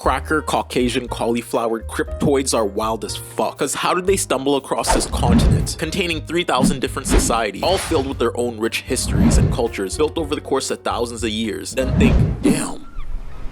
Cracker, Caucasian, cauliflower, cryptoids are wild as fuck. Cause how did they stumble across this continent containing 3,000 different societies, all filled with their own rich histories and cultures built over the course of thousands of years, then think, damn,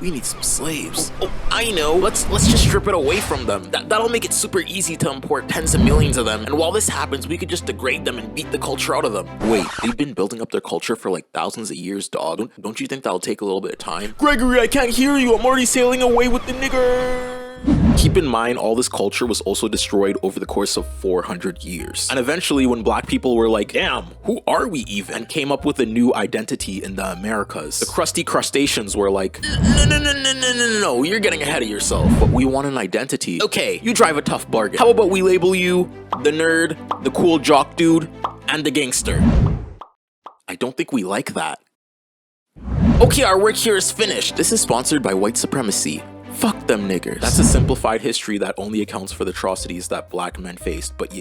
we need some slaves. Oh, I know. Let's just strip it away from them. That'll make it super easy to import tens of millions of them. And while this happens, we could just degrade them and beat the culture out of them. Wait, they've been building up their culture for like thousands of years, dog. Don't you think that'll take a little bit of time? Gregory, I can't hear you. I'm already sailing away with the nigger. Keep in mind, all this culture was also destroyed over the course of 400 years. And eventually, when black people were like, damn, who are we even? And came up with a new identity in the Americas. The crusty crustaceans were like, no, you're getting ahead of yourself. But we want an identity. Okay, you drive a tough bargain. How about we label you the nerd, the cool jock dude, and the gangster? I don't think we like that. Okay, our work here is finished. This is sponsored by white supremacy. Fuck them niggers. That's a simplified history that only accounts for the atrocities that black men faced, but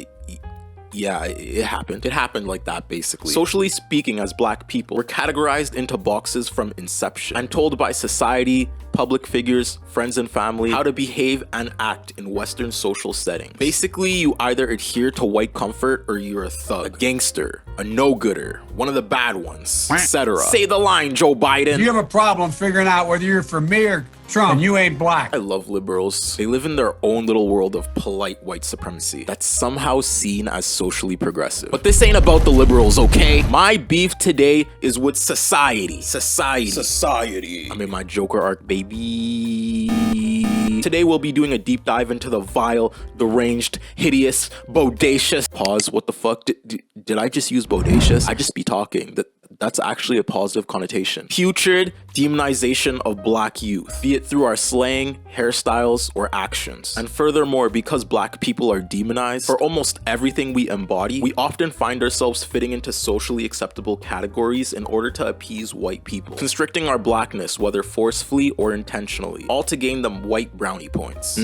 yeah, it happened. It happened like that, basically. Socially speaking, as black people, we're categorized into boxes from inception and told by society, public figures, friends and family how to behave and act in Western social settings. Basically, you either adhere to white comfort or you're a thug, a gangster, a no-gooder, one of the bad ones, etc. Say the line, Joe Biden. You have a problem figuring out whether you're for me or Trump, and you ain't black. I love liberals. They live in their own little world of polite white supremacy that's somehow seen as socially progressive. But this ain't about the liberals, okay? My beef today is with society. Society. I'm in my Joker arc, baby. Today we'll be doing a deep dive into the vile, deranged, hideous, bodacious. Pause, what the fuck? Did I just use bodacious? I just be talking. That's actually a positive connotation. Putrid demonization of black youth, be it through our slang, hairstyles, or actions. And furthermore, because black people are demonized for almost everything we embody, we often find ourselves fitting into socially acceptable categories in order to appease white people, constricting our blackness, whether forcefully or intentionally, all to gain them white brownie points.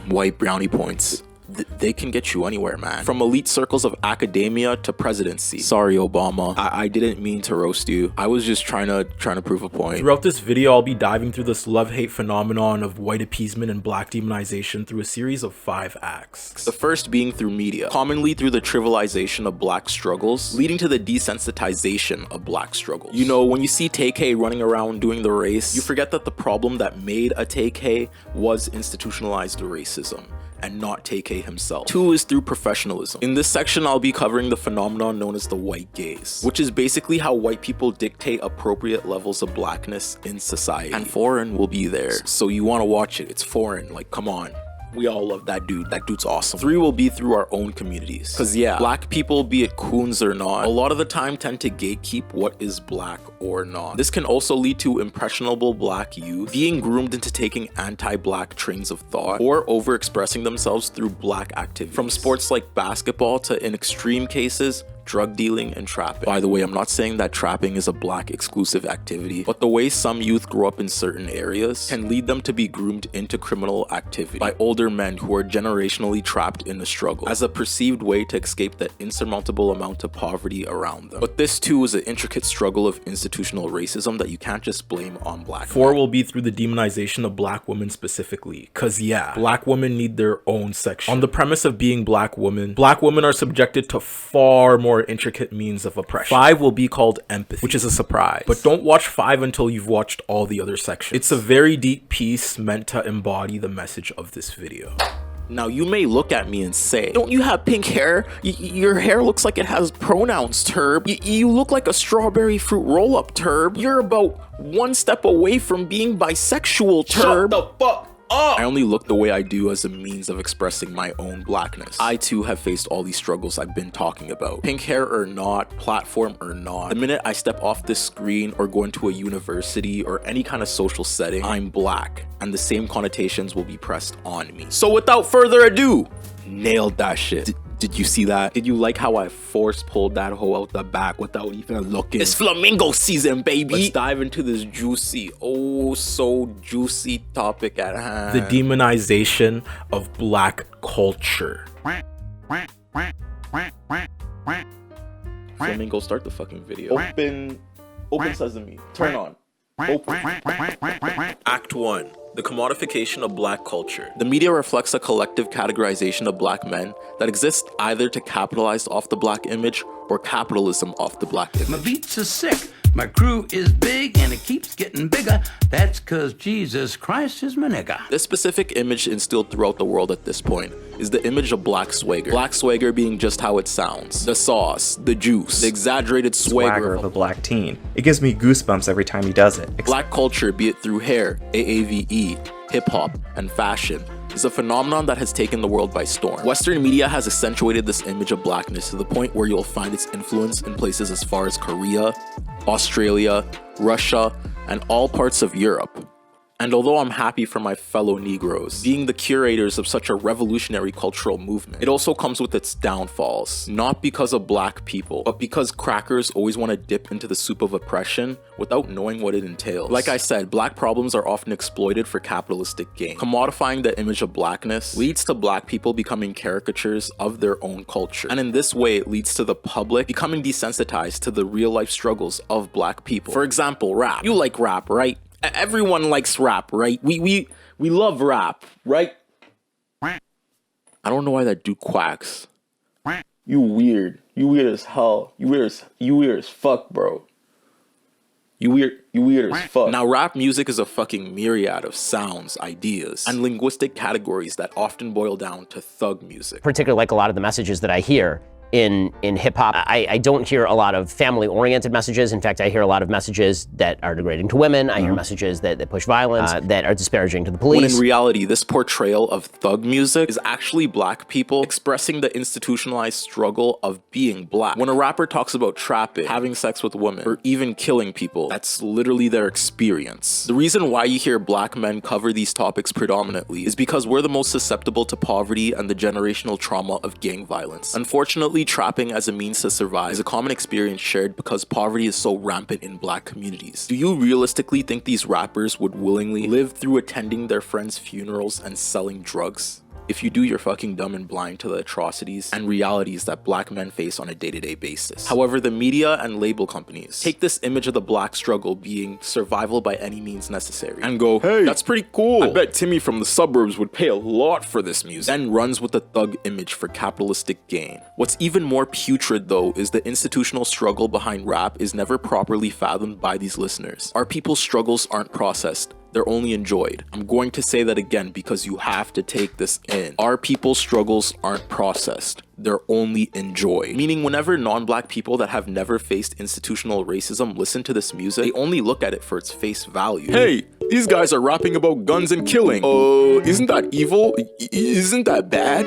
White brownie points. They can get you anywhere, man. From elite circles of academia to presidency. Sorry, Obama. I didn't mean to roast you. I was just trying to prove a point. Throughout this video, I'll be diving through this love-hate phenomenon of white appeasement and black demonization through a series of 5 acts. The first being through media, commonly through the trivialization of black struggles, leading to the desensitization of black struggles. You know, when you see Tay-K running around doing the race, you forget that the problem that made a Tay-K was institutionalized racism, and not Tay-K himself. 2 is through professionalism. In this section, I'll be covering the phenomenon known as the white gaze, which is basically how white people dictate appropriate levels of blackness in society. And foreign will be there, so you want to watch it. It's foreign, like, come on. We all love that dude. That dude's awesome. 3 will be through our own communities. Cause yeah, black people, be it coons or not, a lot of the time tend to gatekeep what is black or not. This can also lead to impressionable black youth being groomed into taking anti-black trains of thought or overexpressing themselves through black activities. From sports like basketball to, in extreme cases, drug dealing and trapping. By the way, I'm not saying that trapping is a black exclusive activity, but the way some youth grow up in certain areas can lead them to be groomed into criminal activity by older men who are generationally trapped in the struggle as a perceived way to escape the insurmountable amount of poverty around them. But this too is an intricate struggle of institutional racism that you can't just blame on black. 4 will be through the demonization of black women specifically, cause yeah, black women need their own section. On the premise of being black women are subjected to far more intricate means of oppression. 5 will be called empathy, which is a surprise. But don't watch 5 until you've watched all the other sections. It's a very deep piece meant to embody the message of this video. Now you may look at me and say, don't you have pink hair? Your hair looks like it has pronouns, Turb. You look like a strawberry fruit roll-up, Turb. You're about 1 step away from being bisexual, Turb. Shut the fuck up! I only look the way I do as a means of expressing my own blackness. I too have faced all these struggles I've been talking about. Pink hair or not, platform or not, the minute I step off this screen or go into a university or any kind of social setting, I'm black, and the same connotations will be pressed on me. So without further ado, nailed that shit. Did you see that? Did you like how I force pulled that hoe out the back without even looking? It's flamingo season, baby! Let's dive into this juicy, oh so juicy topic at hand. The demonization of black culture. Flamingo, start the fucking video. Open sesame. Turn on. Open. Act 1. The commodification of black culture. The media reflects a collective categorization of black men that exists either to capitalize off the black image or capitalism off the black image. My beats are sick. My crew is big and it keeps getting bigger. That's cause Jesus Christ is my nigga. This specific image instilled throughout the world at this point is the image of black swagger. Black swagger being just how it sounds. The sauce, the juice, the exaggerated swagger of a black teen. It gives me goosebumps every time he does it. Black culture, be it through hair, AAVE, hip-hop, and fashion, is a phenomenon that has taken the world by storm. Western media has accentuated this image of blackness to the point where you'll find its influence in places as far as Korea, Australia, Russia, and all parts of Europe. And although I'm happy for my fellow Negroes being the curators of such a revolutionary cultural movement, it also comes with its downfalls. Not because of black people, but because crackers always want to dip into the soup of oppression without knowing what it entails. Like I said, black problems are often exploited for capitalistic gain. Commodifying the image of blackness leads to black people becoming caricatures of their own culture. And in this way, it leads to the public becoming desensitized to the real life struggles of black people. For example, rap. You like rap, right? Everyone likes rap, right? We love rap, right? I don't know why that dude quacks. You weird. You weird as hell. You weird as fuck, bro. You weird as fuck. Now, rap music is a fucking myriad of sounds, ideas, and linguistic categories that often boil down to thug music. Particularly like a lot of the messages that I hear in hip-hop. I don't hear a lot of family-oriented messages. In fact, I hear a lot of messages that are degrading to women. I hear messages that push violence, that are disparaging to the police. When in reality, this portrayal of thug music is actually black people expressing the institutionalized struggle of being black. When a rapper talks about trapping, having sex with women, or even killing people, that's literally their experience. The reason why you hear black men cover these topics predominantly is because we're the most susceptible to poverty and the generational trauma of gang violence. Unfortunately, trapping as a means to survive is a common experience shared because poverty is so rampant in black communities. Do you realistically think these rappers would willingly live through attending their friends' funerals and selling drugs? If you do, you're fucking dumb and blind to the atrocities and realities that black men face on a day-to-day basis. However, the media and label companies take this image of the black struggle being survival by any means necessary and go, hey, that's pretty cool. I bet Timmy from the suburbs would pay a lot for this music. Then runs with the thug image for capitalistic gain. What's even more putrid though is the institutional struggle behind rap is never properly fathomed by these listeners. Our people's struggles aren't processed. They're only enjoyed. I'm going to say that again because you have to take this in. Our people's struggles aren't processed. They're only enjoyed. Meaning whenever non-black people that have never faced institutional racism listen to this music, they only look at it for its face value. Hey, these guys are rapping about guns and killing. Isn't that evil? Isn't that bad?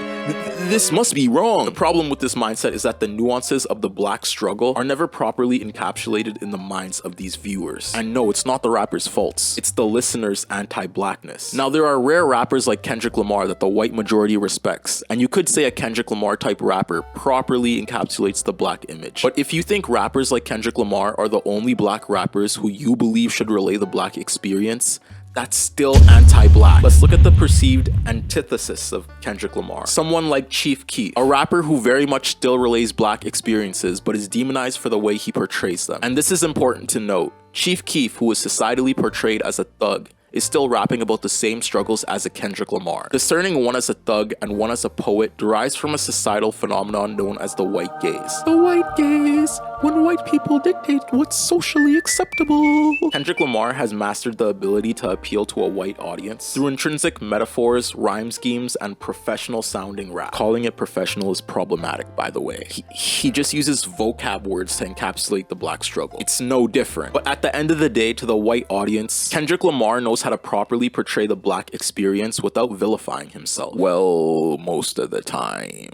This must be wrong. The problem with this mindset is that the nuances of the black struggle are never properly encapsulated in the minds of these viewers. And no, it's not the rapper's faults. It's the listener's anti-blackness. Now, there are rare rappers like Kendrick Lamar that the white majority respects, and you could say a Kendrick Lamar type rapper properly encapsulates the black image. But if you think rappers like Kendrick Lamar are the only black rappers who you believe should relay the black experience, that's still anti-black. Let's look at the perceived antithesis of Kendrick Lamar. Someone like Chief Keef, a rapper who very much still relays black experiences but is demonized for the way he portrays them. And this is important to note. Chief Keef, who is societally portrayed as a thug, is still rapping about the same struggles as a Kendrick Lamar. Discerning one as a thug and one as a poet derives from a societal phenomenon known as the white gaze. The white gaze, when white people dictate what's socially acceptable. Kendrick Lamar has mastered the ability to appeal to a white audience through intrinsic metaphors, rhyme schemes, and professional sounding rap. Calling it professional is problematic, by the way. He just uses vocab words to encapsulate the black struggle. It's no different. But at the end of the day, to the white audience, Kendrick Lamar knows how to properly portray the black experience without vilifying himself. Well, most of the time.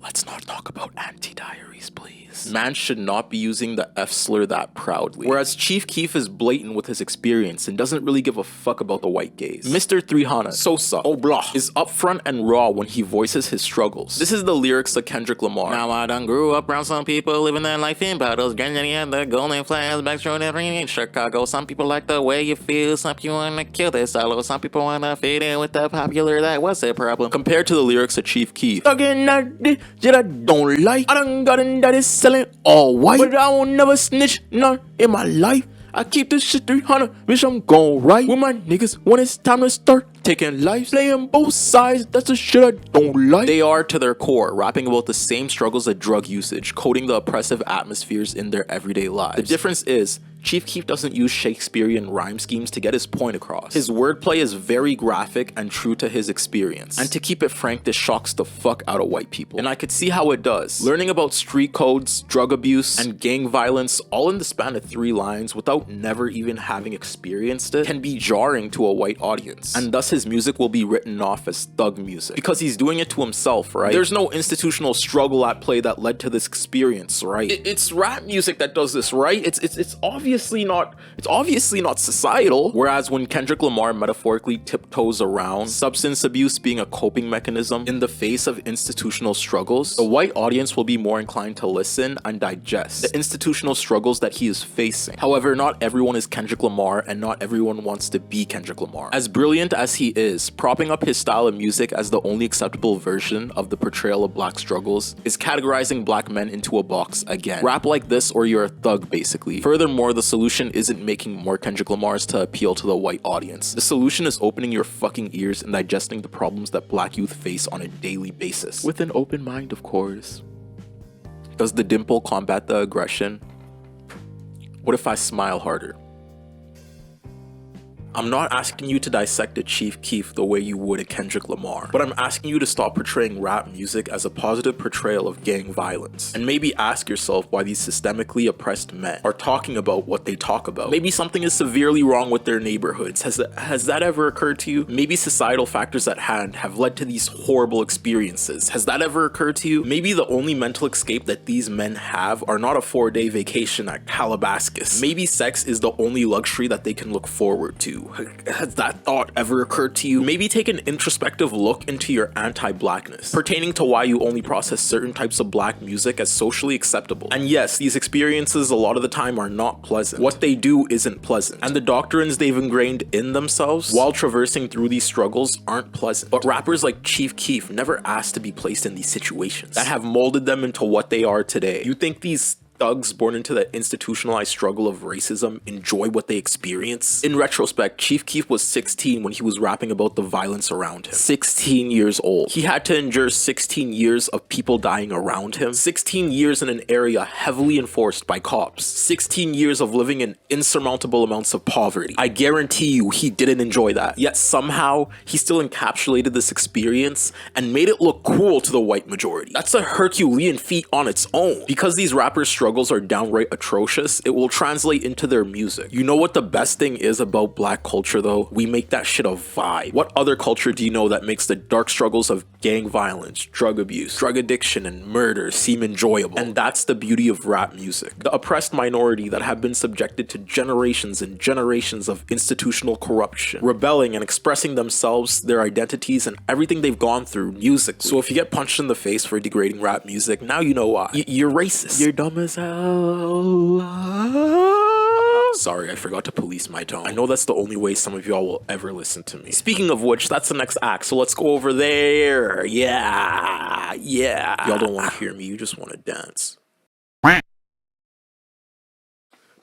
Let's not talk about anti-diaries, please. Man should not be using the F slur that proudly. Whereas Chief Keef is blatant with his experience and doesn't really give a fuck about the white gaze. Mr. 300, Sosa, Oblah, is upfront and raw when he voices his struggles. This is the lyrics of Kendrick Lamar. Now I done grew up around some people living their life in bottles. Granddaddy had the golden flags, backstrode every in Chicago. Some people like the way you feel, some people wanna kill this solo. Some people wanna fit in with the popular, that was a problem. Compared to the lyrics of Chief Keef. Again, that I don't like. I done got in that is selling all white, but I won't never snitch none in my life. I keep this shit 300, bitch, I'm gon' right with my niggas when it's time to start taking lives, playing both sides, that's the shit I don't like. They are, to their core, rapping about the same struggles of drug usage, coding the oppressive atmospheres in their everyday lives. The difference is, Chief Keef doesn't use Shakespearean rhyme schemes to get his point across. His wordplay is very graphic and true to his experience. And to keep it frank, this shocks the fuck out of white people. And I could see how it does. Learning about street codes, drug abuse, and gang violence all in the span of 3 lines without never even having experienced it can be jarring to a white audience. And thus his music will be written off as thug music. Because he's doing it to himself, right? There's no institutional struggle at play that led to this experience, right? It's rap music that does this, right? It's obviously not societal. Whereas when Kendrick Lamar metaphorically tiptoes around substance abuse being a coping mechanism in the face of institutional struggles, the white audience will be more inclined to listen and digest the institutional struggles that he is facing. However, not everyone is Kendrick Lamar, and not everyone wants to be Kendrick Lamar. As brilliant as he is, propping up his style of music as the only acceptable version of the portrayal of black struggles is categorizing black men into a box again. Rap like this or you're a thug, basically. Furthermore, the solution isn't making more Kendrick Lamars to appeal to the white audience. The solution is opening your fucking ears and digesting the problems that black youth face on a daily basis. With an open mind, of course. Does the dimple combat the aggression? What if I smile harder? I'm not asking you to dissect a Chief Keef the way you would a Kendrick Lamar, but I'm asking you to stop portraying rap music as a positive portrayal of gang violence, and maybe ask yourself why these systemically oppressed men are talking about what they talk about. Maybe something is severely wrong with their neighborhoods. Has that ever occurred to you? Maybe societal factors at hand have led to these horrible experiences. Has that ever occurred to you? Maybe the only mental escape that these men have are not a 4-day vacation at Calabasas. Maybe sex is the only luxury that they can look forward to. Has that thought ever occurred to you? Maybe take an introspective look into your anti-blackness, pertaining to why you only process certain types of black music as socially acceptable. And yes, these experiences a lot of the time are not pleasant. What they do isn't pleasant, and the doctrines they've ingrained in themselves while traversing through these struggles aren't pleasant. But rappers like Chief Keef never asked to be placed in these situations that have molded them into what they are today. You think these thugs born into the institutionalized struggle of racism enjoy what they experience? In retrospect, Chief Keef was 16 when he was rapping about the violence around him. 16 years old. He had to endure 16 years of people dying around him. 16 years in an area heavily enforced by cops. 16 years of living in insurmountable amounts of poverty. I guarantee you he didn't enjoy that. Yet somehow, he still encapsulated this experience and made it look cool to the white majority. That's a Herculean feat on its own. Because these rappers struggles are downright atrocious, it will translate into their music. You know what the best thing is about black culture though? We make that shit a vibe. What other culture do you know that makes the dark struggles of gang violence, drug abuse, drug addiction, and murder seem enjoyable? And that's the beauty of rap music. The oppressed minority that have been subjected to generations and generations of institutional corruption, rebelling and expressing themselves, their identities, and everything they've gone through musically. So if you get punched in the face for degrading rap music, now you know why. You're racist. You're dumb as hell. Sorry, I forgot to police my tone. I know that's the only way some of y'all will ever listen to me. Speaking of which, that's the next act, so let's go over there. Yeah. Y'all don't want to hear me, you just want to dance.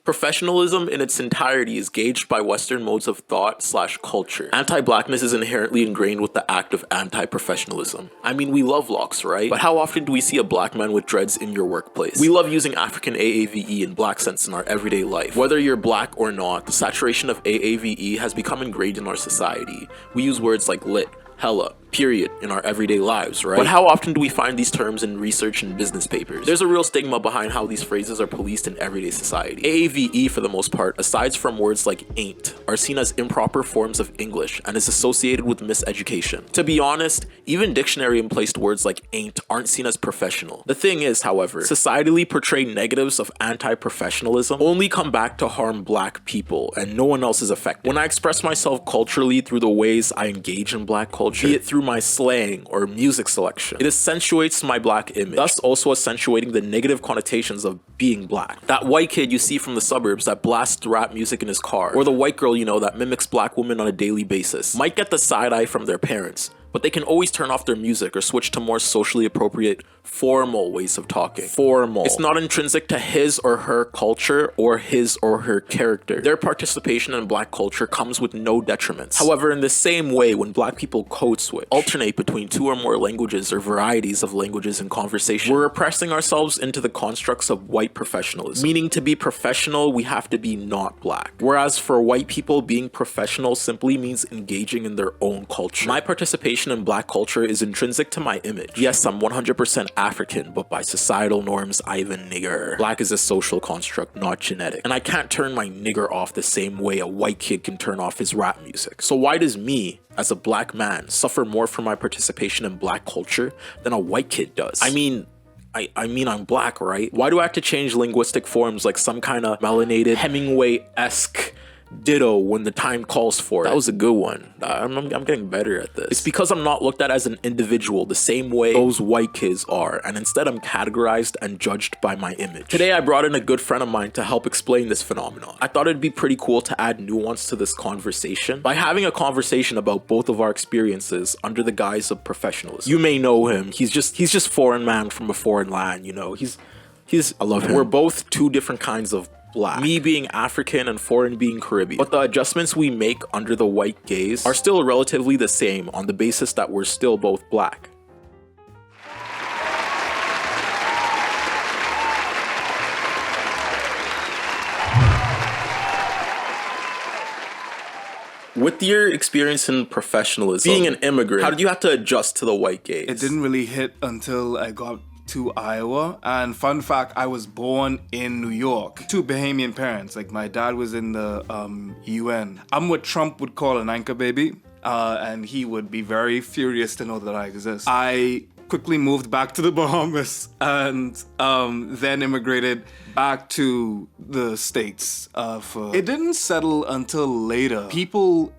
Professionalism in its entirety is gauged by Western modes of thought/culture. Anti-blackness is inherently ingrained with the act of anti-professionalism. I mean, we love locks, right? But how often do we see a black man with dreads in your workplace? We love using African AAVE and black sense in our everyday life. Whether you're black or not, the saturation of AAVE has become ingrained in our society. We use words like lit, hella, period in our everyday lives, right? But how often do we find these terms in research and business papers? There's a real stigma behind how these phrases are policed in everyday society. AAVE, for the most part, aside from words like ain't, are seen as improper forms of English and is associated with miseducation. To be honest, even dictionary emplaced words like ain't aren't seen as professional. The thing is, however, societally portrayed negatives of anti-professionalism only come back to harm black people, and no one else is affected. When I express myself culturally through the ways I engage in black culture, be it through my slang or music selection, it accentuates my black image, thus also accentuating the negative connotations of being black. That white kid you see from the suburbs that blasts rap music in his car, or the white girl you know that mimics black women on a daily basis, might get the side eye from their parents, but they can always turn off their music or switch to more socially appropriate, formal ways of talking. Formal. It's not intrinsic to his or her culture or his or her character. Their participation in Black culture comes with no detriments. However, in the same way, when Black people code switch, alternate between two or more languages or varieties of languages in conversation, we're repressing ourselves into the constructs of white professionalism. Meaning, to be professional, we have to be not Black. Whereas for white people, being professional simply means engaging in their own culture. My participation in Black culture is intrinsic to my image. Yes, I'm 100% African, but by societal norms, I'm a nigger. Black is a social construct, not genetic. And I can't turn my nigger off the same way a white kid can turn off his rap music. So why does me, as a Black man, suffer more from my participation in Black culture than a white kid does? I mean, I'm Black, right? Why do I have to change linguistic forms like some kind of melanated Hemingway-esque ditto when the time calls for it? That was a good one. I'm getting better at this. It's because I'm not looked at as an individual the same way those white kids are, and instead I'm categorized and judged by my image. Today I brought in a good friend of mine to help explain this phenomenon. I thought it'd be pretty cool to add nuance to this conversation by having a conversation about both of our experiences under the guise of professionalism. You may know him. He's just foreign man from a foreign land, you know. I love him. We're both two different kinds of Black. Me being African and foreign being Caribbean. But the adjustments we make under the white gaze are still relatively the same on the basis that we're still both Black. With your experience in professionalism, being an immigrant, how did you have to adjust to the white gaze? It didn't really hit until I got to Iowa. And fun fact, I was born in New York. Two Bahamian parents. Like, my dad was in the UN. I'm what Trump would call an anchor baby. And he would be very furious to know that I exist. I quickly moved back to the Bahamas and then immigrated back to the States. It didn't settle until later.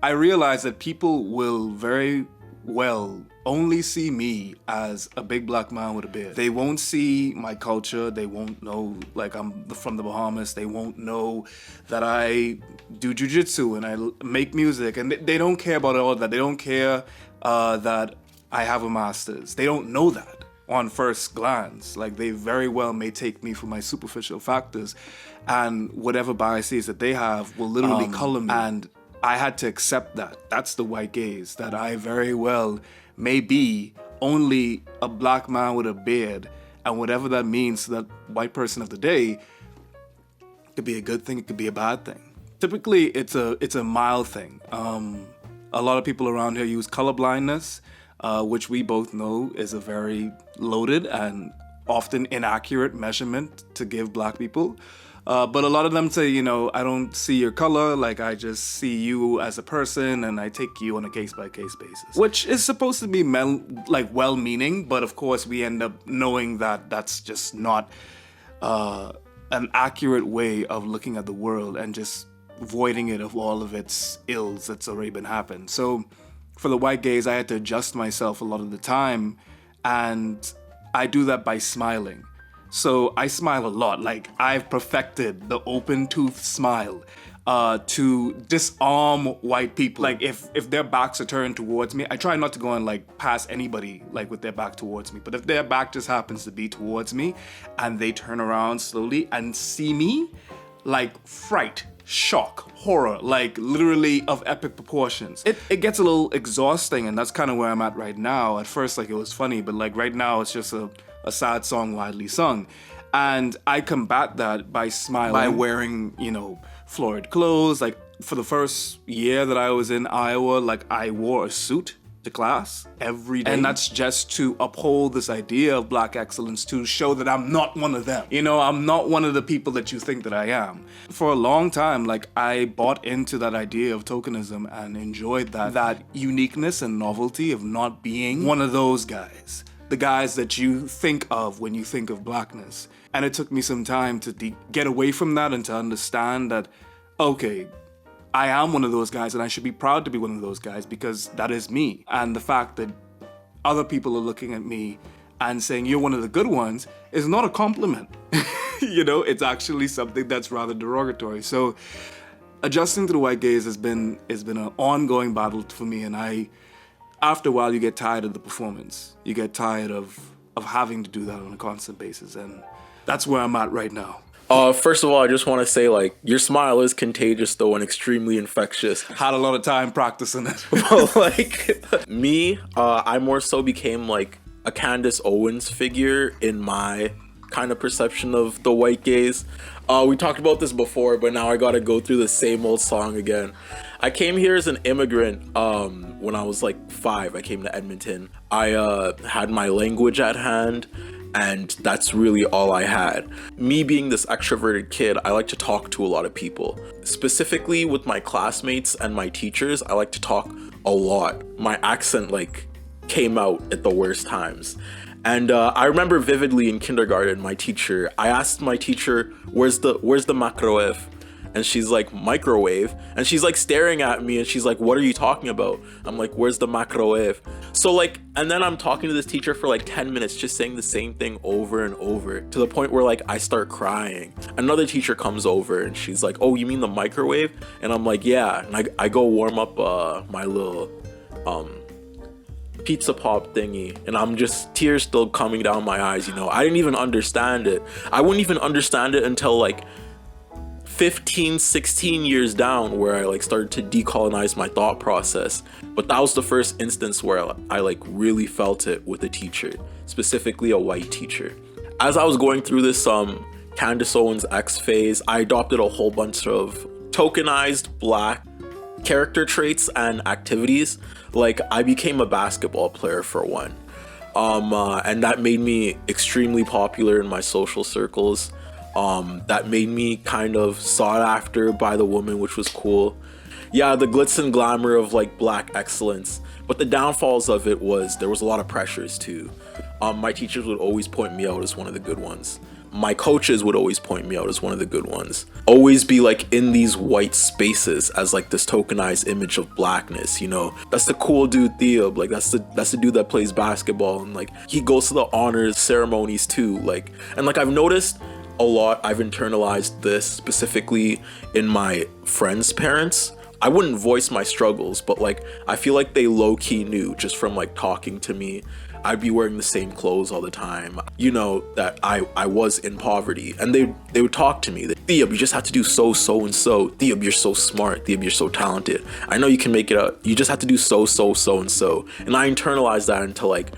I realized that people will very well only see me as a big Black man with a beard. They won't see my culture. They won't know, like, I'm from the Bahamas. They won't know that I do jujitsu and I make music. And they don't care about all of that. They don't care that I have a master's. They don't know that on first glance. Like, they very well may take me for my superficial factors, and whatever biases that they have will literally color me. And I had to accept that. That's the white gaze, that I very well may be only a Black man with a beard, and whatever that means to that white person of the day, it could be a good thing, it could be a bad thing. Typically, it's a mild thing. A lot of people around here use colorblindness, which we both know is a very loaded and often inaccurate measurement to give Black people. But a lot of them say, you know, I don't see your color, like, I just see you as a person and I take you on a case-by-case basis. Which is supposed to be well-meaning, but of course we end up knowing that that's just not an accurate way of looking at the world, and just voiding it of all of its ills that's already been happened. So for the white gaze, I had to adjust myself a lot of the time, and I do that by smiling. So I smile a lot. Like, I've perfected the open tooth smile to disarm white people. Like, if their backs are turned towards me, I try not to go and like pass anybody like with their back towards me. But if their back just happens to be towards me and they turn around slowly and see me, like, fright, shock, horror, like literally of epic proportions. It gets a little exhausting, and that's kind of where I'm at right now. At first, like, it was funny, but like right now it's just a sad song widely sung. And I combat that by smiling, by wearing, you know, florid clothes. Like, for the first year that I was in Iowa, like, I wore a suit to class every day. And that's just to uphold this idea of Black excellence, to show that I'm not one of them. You know, I'm not one of the people that you think that I am. For a long time, like, I bought into that idea of tokenism and enjoyed that uniqueness and novelty of not being one of those guys. The guys that you think of when you think of Blackness. And it took me some time to get away from that and to understand that, okay, I am one of those guys and I should be proud to be one of those guys, because that is me. And the fact that other people are looking at me and saying you're one of the good ones is not a compliment. You know, it's actually something that's rather derogatory. So adjusting to the white gaze has been an ongoing battle for me, and I after a while you get tired of the performance. You get tired of having to do that on a constant basis, and that's where I'm at right now. First of all, I just want to say, like, your smile is contagious, though, and extremely infectious. Had a lot of time practicing it. Well, like, me, I more so became, like, a Candace Owens figure in my kind of perception of the white gaze. We talked about this before, but now I gotta go through the same old song again. I came here as an immigrant when I was, like, 5. I came to Edmonton. I had my language at hand, and that's really all I had. Me being this extroverted kid, I like to talk to a lot of people. Specifically with my classmates and my teachers, I like to talk a lot. My accent like came out at the worst times. And I remember vividly in kindergarten, I asked my teacher, where's the microwave? And she's like, microwave? And she's like staring at me and she's like, what are you talking about? I'm like, where's the microwave? So like, and then I'm talking to this teacher for like 10 minutes, just saying the same thing over and over, to the point where like I start crying. Another teacher comes over and she's like, oh, you mean the microwave? And I'm like, yeah. And I go warm up my little pizza pop thingy, and I'm just, tears still coming down my eyes, you know. I didn't even understand it. I wouldn't even understand it until like 15, 16 years down, where I like started to decolonize my thought process. But that was the first instance where I like really felt it with a teacher, specifically a white teacher. As I was going through this Candace Owens X phase, I adopted a whole bunch of tokenized Black character traits and activities. Like, I became a basketball player for one, and that made me extremely popular in my social circles. That made me kind of sought after by the woman, which was cool. Yeah, the glitz and glamour of like Black excellence, but the downfalls of it was there was a lot of pressures too. My teachers would always point me out as one of the good ones. My coaches would always point me out as one of the good ones. Always be like in these white spaces as like this tokenized image of Blackness, you know. That's the cool dude Theo, like that's the dude that plays basketball, and like he goes to the honors ceremonies too, like, and like I've noticed a lot, I've internalized this specifically in my friends' parents. I wouldn't voice my struggles, but like I feel like they low-key knew just from like talking to me. I'd be wearing the same clothes all the time, you know, that I was in poverty, and they would talk to me. Theob, you just have to do so and so. Theob, you're so smart. Theob, you're so talented. I know you can make it up. You just have to do so and so. And I internalized that into like,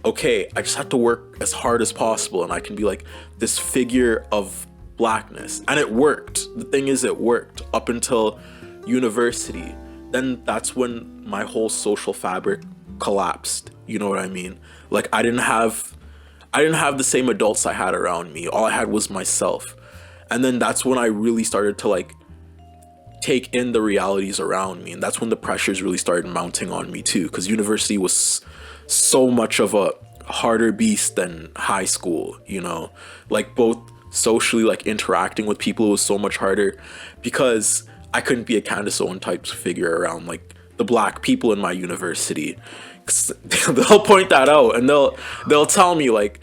okay, I just have to work as hard as possible, and I can be like this figure of Blackness. And it worked. The thing is, it worked up until university. Then that's when my whole social fabric collapsed. You know what I mean? Like I didn't have the same adults I had around me. All I had was myself. And then that's when I really started to like take in the realities around me, and that's when the pressures really started mounting on me too, because university was so much of a harder beast than high school, you know, like both socially, like interacting with people was so much harder because I couldn't be a Candace Owens type figure around like the Black people in my university. They'll point that out, and they'll tell me like,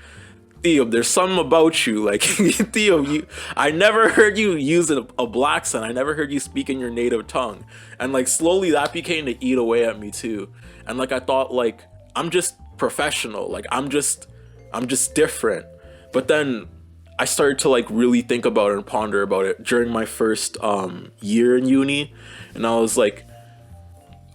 Theo, there's something about you, like Theo, I never heard you use a Black accent. I never heard you speak in your native tongue. And like slowly that became to eat away at me too. And like I thought like I'm just professional, like I'm just different. But then I started to like really think about it and ponder about it during my first year in uni, and I was like,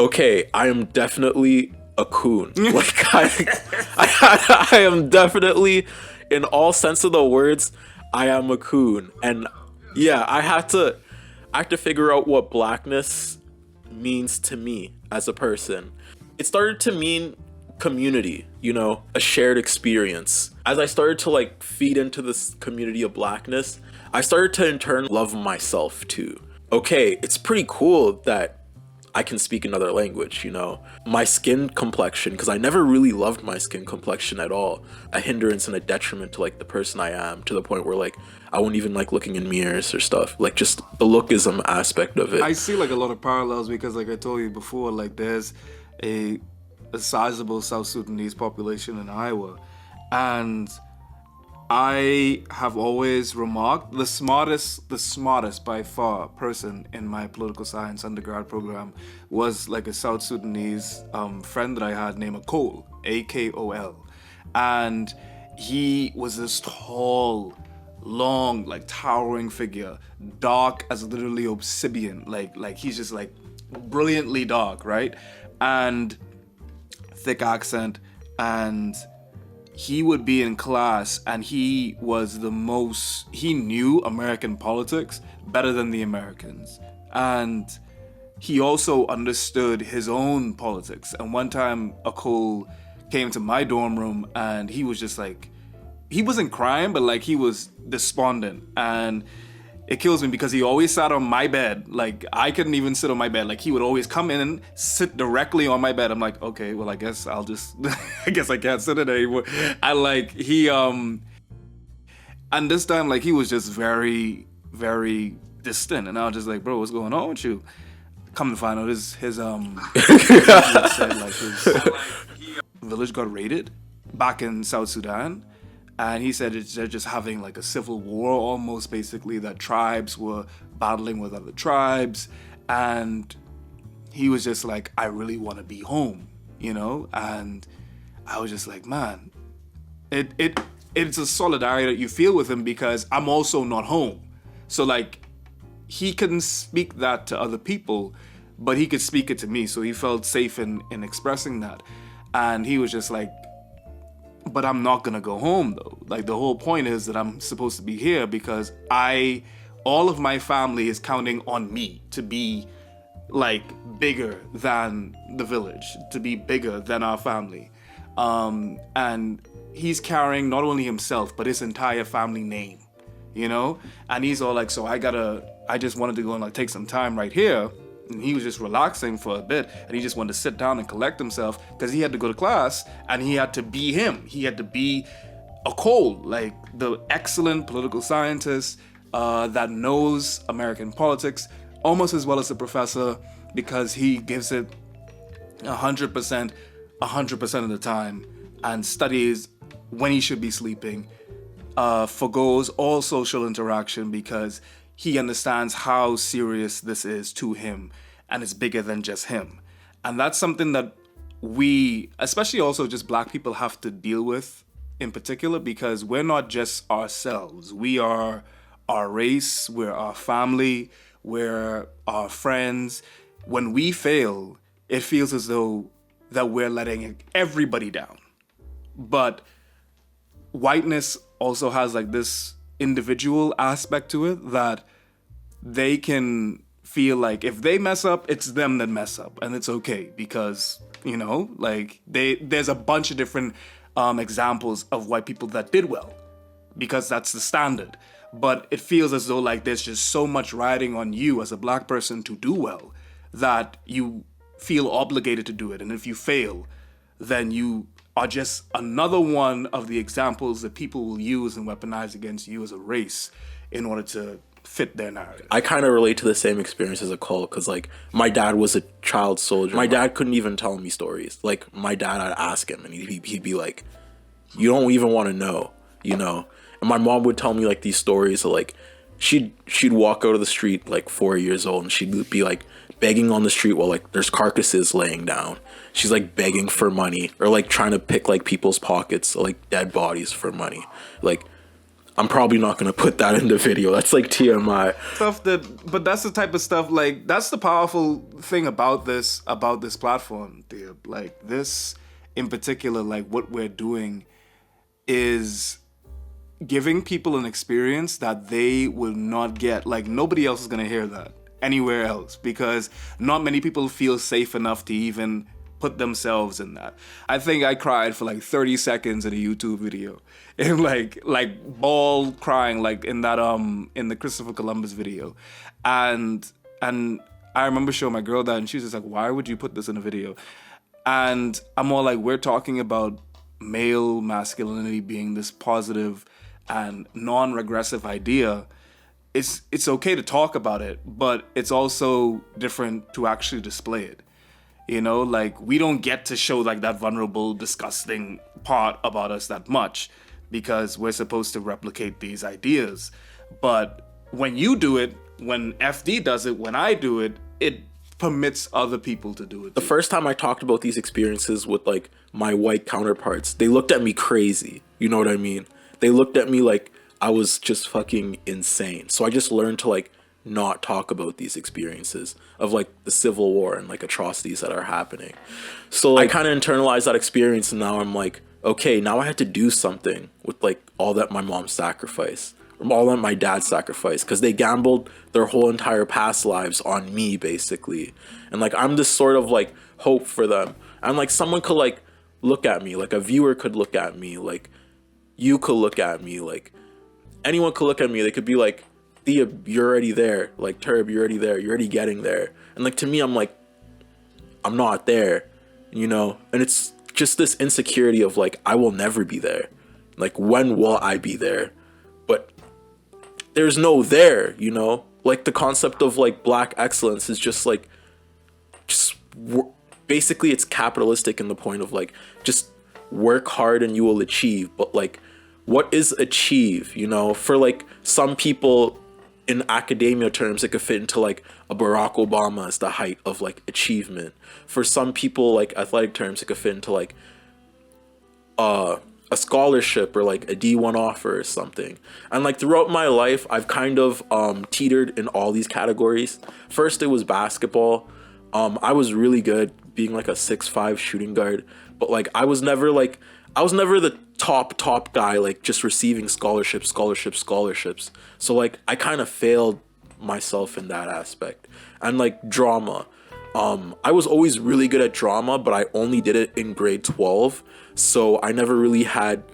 okay, I am definitely a coon. Like I am definitely, in all sense of the words, I am a coon. And yeah, I have to figure out what Blackness means to me as a person. It started to mean community, you know, a shared experience. As I started to like feed into this community of Blackness, I started to in turn love myself too. Okay, it's pretty cool that I can speak another language, you know. My skin complexion, because I never really loved my skin complexion at all. A hindrance and a detriment to like the person I am, to the point where like I wouldn't even like looking in mirrors or stuff. Like just the lookism aspect of it. I see like a lot of parallels because like I told you before, like there's a sizable South Sudanese population in Iowa, and I have always remarked the smartest by far person in my political science undergrad program was like a South Sudanese friend that I had named Akol, A-K-O-L. And he was this tall, long, like towering figure, dark as literally obsidian. Like he's just like brilliantly dark, right? And thick accent, and he would be in class and he knew American politics better than the Americans. And he also understood his own politics. And one time Akol came to my dorm room and he was just like, he wasn't crying, but like he was despondent. And it kills me because he always sat on my bed. Like I couldn't even sit on my bed. Like he would always come in and sit directly on my bed. I'm like, okay, well, I guess I'll just, I guess I can't sit in it anymore. And this time, like he was just very, very distant. And I was just like, bro, what's going on with you? Come to find out his said like his village got raided back in South Sudan. And he said they're just having like a civil war almost, basically, that tribes were battling with other tribes. And he was just like, I really want to be home, you know? And I was just like, man, it's a solidarity that you feel with him because I'm also not home. So like, he couldn't speak that to other people, but he could speak it to me. So he felt safe in expressing that. And he was just like, but I'm not gonna go home though. Like the whole point is that I'm supposed to be here because all of my family is counting on me to be like bigger than the village, to be bigger than our family. And he's carrying not only himself, but his entire family name, you know? And he's all like, so I just wanted to go and like take some time right here. And he was just relaxing for a bit, and he just wanted to sit down and collect himself because he had to go to class and he had to be him. He had to be Akol, like the excellent political scientist that knows American politics almost as well as the professor, because he gives it 100% of the time and studies when he should be sleeping, forgoes all social interaction because he understands how serious this is to him, and it's bigger than just him. And that's something that we, especially also just Black people, have to deal with in particular, because we're not just ourselves. We are our race, we're our family, we're our friends. When we fail, it feels as though that we're letting everybody down. But whiteness also has like this individual aspect to it that they can feel like if they mess up, it's them that mess up, and it's okay because, you know, like there's a bunch of different examples of white people that did well because that's the standard. But it feels as though like there's just so much riding on you as a Black person to do well that you feel obligated to do it, and if you fail, then you are just another one of the examples that people will use and weaponize against you as a race in order to fit their narrative. I kind of relate to the same experience as Akol, because like my dad was a child soldier. My dad couldn't even tell me stories. Like my dad, I'd ask him and he'd be like, you don't even want to know, you know? And my mom would tell me like these stories of like, she'd walk out of the street like 4 years old and she'd be like begging on the street while like there's carcasses laying down. She's like begging for money or like trying to pick like people's pockets, like dead bodies for money. Like, I'm probably not gonna put that in the video. That's like TMI. But that's the type of stuff, like, that's the powerful thing about this platform, dude. Like, this in particular, like what we're doing is giving people an experience that they will not get. Like, nobody else is gonna hear that anywhere else because not many people feel safe enough to even put themselves in that. I think I cried for like 30 seconds in a YouTube video, and like ball crying, like in that in the Christopher Columbus video, and I remember showing my girl that, and she was just like, "Why would you put this in a video?" And I'm all like, "We're talking about male masculinity being this positive and non-regressive idea. It's okay to talk about it, but it's also different to actually display it." You know, like we don't get to show like that vulnerable, disgusting part about us that much because we're supposed to replicate these ideas. But when you do it, when FD does it, when I do it, it permits other people to do it. The first time I talked about these experiences with like my white counterparts, they looked at me crazy. You know what I mean? They looked at me like I was just fucking insane. So I just learned to like not talk about these experiences of like the Civil War and like atrocities that are happening. So I kind of internalized that experience, and now I'm like, okay, now I have to do something with like all that my mom sacrificed, all that my dad sacrificed, because they gambled their whole entire past lives on me basically. And like I'm this sort of like hope for them, and like someone could like look at me, like a viewer could look at me, like you could look at me, like anyone could look at me. They could be like, Thea, you're already there. Like, Turb, you're already there. You're already getting there. And like, to me, I'm like, I'm not there, you know? And it's just this insecurity of like, I will never be there. Like, when will I be there? But there's no there, you know? Like, the concept of like Black excellence is just like, basically it's capitalistic in the point of like, just work hard and you will achieve. But like, what is achieve, you know? For like some people, in academia terms, it could fit into like a Barack Obama as the height of like achievement. For some people, like athletic terms, it could fit into like a scholarship or like a D1 offer or something. And like throughout my life, I've kind of teetered in all these categories. First, it was basketball. I was really good being like a 6'5" shooting guard, but like I was never the top guy, like just receiving scholarships. So like I kind of failed myself in that aspect. And like drama, I was always really good at drama, but I only did it in grade 12, so I never really had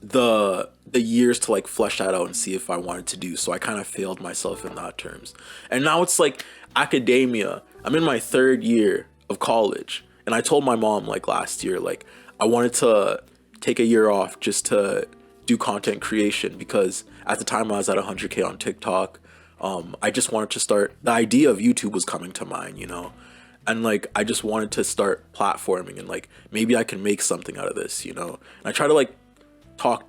the years to like flesh that out and see if I wanted to do. So I kind of failed myself in that terms. And now it's like academia. I'm in my 3rd year of college, and I told my mom like last year, like I wanted to take a year off just to do content creation, because at the time I was at 100K on TikTok. I just wanted to start, the idea of YouTube was coming to mind, you know, and like I just wanted to start platforming and like maybe I can make something out of this, you know. And I try to like talk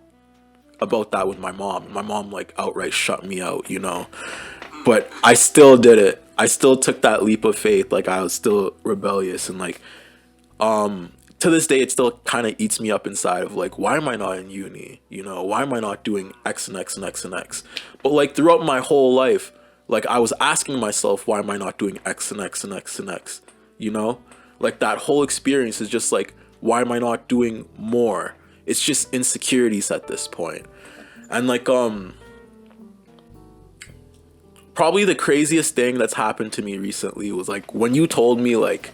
about that with my mom, and my mom like outright shut me out, you know. But I still did it. I still took that leap of faith. Like I was still rebellious, and like to this day, it still kind of eats me up inside of like, why am I not in uni? You know, why am I not doing X and X and X and X? But like throughout my whole life, like I was asking myself, why am I not doing X and X and X and X? You know, like that whole experience is just like, why am I not doing more? It's just insecurities at this point. And like, probably the craziest thing that's happened to me recently was like when you told me like,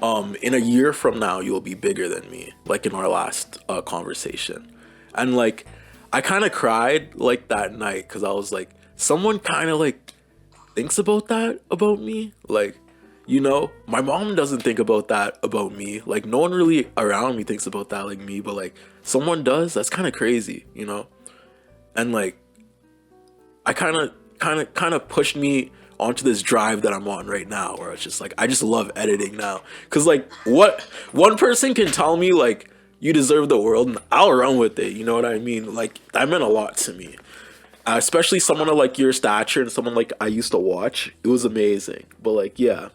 in a year from now you'll be bigger than me, like in our last conversation. And like I kind of cried like that night, because I was like, someone kind of like thinks about that about me. Like, you know, my mom doesn't think about that about me. Like no one really around me thinks about that like me, but like someone does. That's kind of crazy, you know. And like I kind of pushed me onto this drive that I'm on right now, where it's just like, I just love editing now. Cause like what one person can tell me like, you deserve the world, and I'll run with it. You know what I mean? Like that meant a lot to me, especially someone of like your stature and someone like I used to watch. It was amazing. But like, yeah,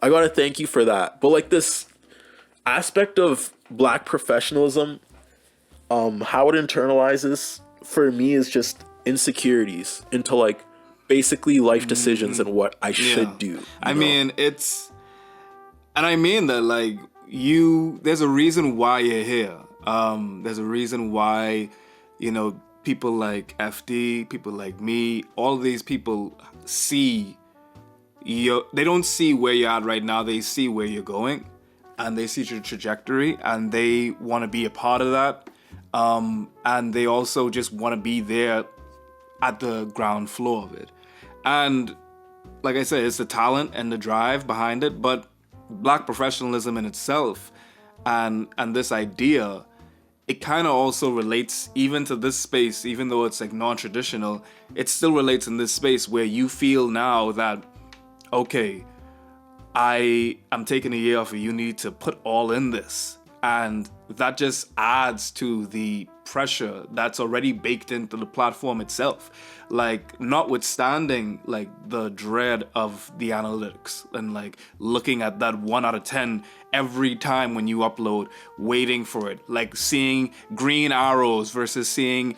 I gotta thank you for that. But like this aspect of Black professionalism, how it internalizes for me is just insecurities into like basically life decisions and what I should do. I mean, it's, and I mean that like there's a reason why you're here. There's a reason why, you know, people like FD, people like me, all these people see they don't see where you're at right now. They see where you're going, and they see your trajectory, and they want to be a part of that. And they also just want to be there at the ground floor of it. And like I said, it's the talent and the drive behind it, but Black professionalism in itself and this idea, it kind of also relates even to this space, even though it's like non-traditional, it still relates in this space where you feel now that, okay, I'm taking a year off of uni to put all in this. And that just adds to the pressure that's already baked into the platform itself. Like, notwithstanding like the dread of the analytics and like looking at that 1 out of 10 every time when you upload, waiting for it, like seeing green arrows versus seeing,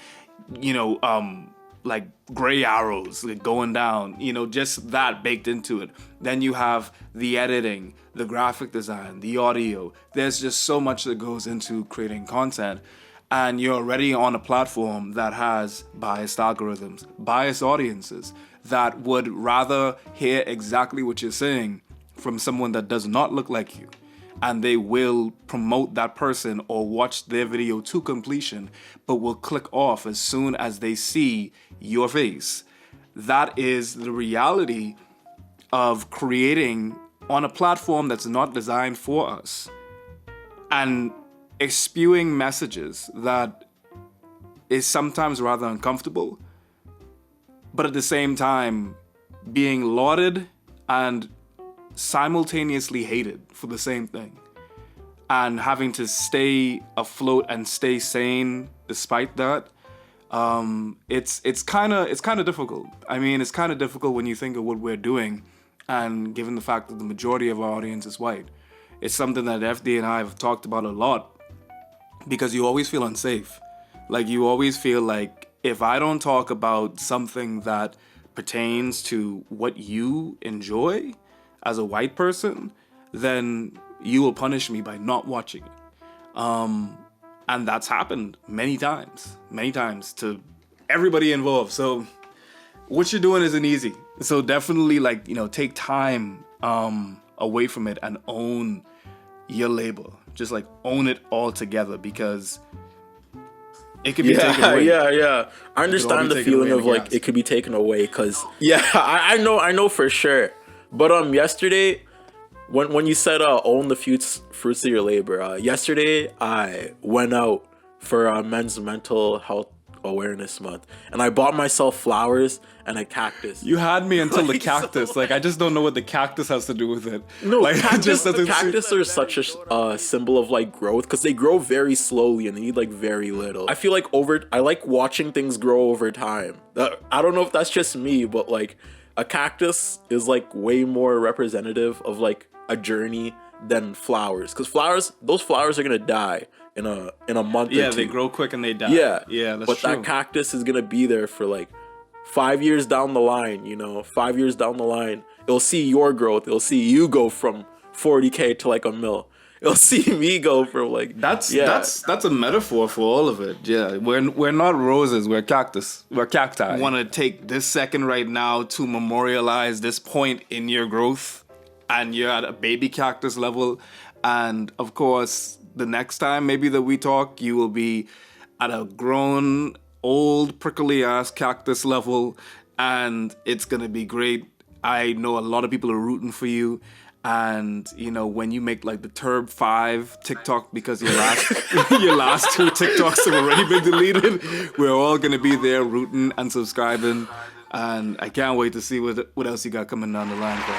like gray arrows like going down, just that baked into it. Then you have the editing, the graphic design, the audio. There's just so much that goes into creating content. And you're already on a platform that has biased algorithms, biased audiences that would rather hear exactly what you're saying from someone that does not look like you. And they will promote that person or watch their video to completion, but will click off as soon as they see your face. That is the reality of creating on a platform that's not designed for us. And spewing messages that is sometimes rather uncomfortable, but at the same time being lauded and simultaneously hated for the same thing, and having to stay afloat and stay sane despite that. It's kind of difficult. I mean, it's kind of difficult when you think of what we're doing, and given the fact that the majority of our audience is white. It's something that FD and I have talked about a lot, because you always feel unsafe. Like, you always feel like, if I don't talk about something that pertains to what you enjoy as a white person, then you will punish me by not watching it. And that's happened many times to everybody involved. So what you're doing isn't easy. So definitely, take time away from it and own your label. Just like own it all together, because it could be taken away. Yeah. I understand the feeling of like it could be taken away, because I know for sure. But yesterday, when you said own the fruits of your labor, yesterday I went out for Men's Mental Health Awareness Month, and I bought myself flowers and a cactus. You had me until the cactus. Like, I just don't know what the cactus has to do with it. No, like, cactus are such a symbol of like growth, because they grow very slowly and they need like very little. I feel like I like watching things grow over time. I don't know if that's just me, but like a cactus is like way more representative of like a journey than flowers, because those flowers are gonna die in a month or two. Yeah, they grow quick and they die. Yeah, that's but true. that cactus is gonna be there for like 5 years down the line. 5 years down the line, it'll see your growth. It'll see you go from 40K to like $1 million. It'll see me go from like that's a metaphor for all of it. Yeah, we're not roses, we're cactus. We're cacti. I want to take this second right now to memorialize this point in your growth, and you're at a baby cactus level. And of course, the next time maybe that we talk, you will be at a grown, old, prickly ass cactus level, and it's gonna be great. I know a lot of people are rooting for you. And when you make like the Turb 5 TikTok, because your last your last 2 TikToks have already been deleted, we're all gonna be there rooting and subscribing. And I can't wait to see what else you got coming down the line for.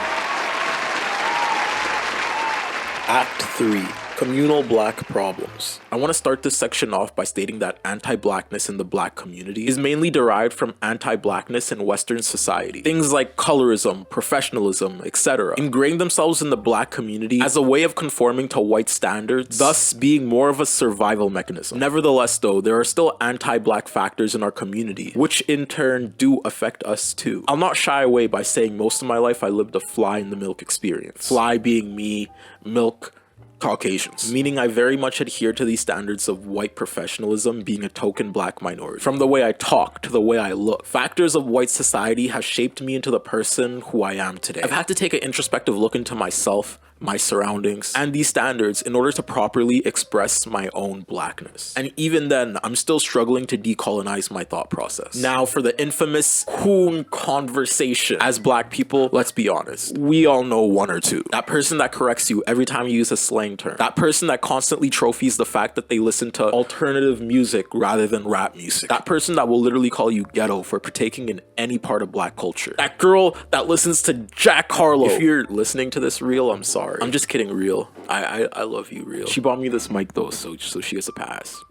Act 3. Communal Black Problems. I want to start this section off by stating that anti-blackness in the Black community is mainly derived from anti-blackness in Western society. Things like colorism, professionalism, etc. ingrained themselves in the Black community as a way of conforming to white standards, thus being more of a survival mechanism. Nevertheless though, there are still anti-Black factors in our community, which in turn do affect us too. I'll not shy away by saying most of my life I lived a fly in the milk experience. Fly being me, milk Caucasians, meaning I very much adhere to these standards of white professionalism, being a token Black minority. From the way I talk to the way I look, factors of white society have shaped me into the person who I am today. I've had to take an introspective look into myself, my surroundings, and these standards in order to properly express my own Blackness. And even then, I'm still struggling to decolonize my thought process. Now, for the infamous coon conversation. As Black people, let's be honest, we all know one or two. That person that corrects you every time you use a slang term. That person that constantly trophies the fact that they listen to alternative music rather than rap music. That person that will literally call you ghetto for partaking in any part of Black culture. That girl that listens to Jack Harlow. If you're listening to this reel, I'm sorry. sorry. I'm just kidding, Real. I love you, Real. She bought me this mic though, so she gets a pass.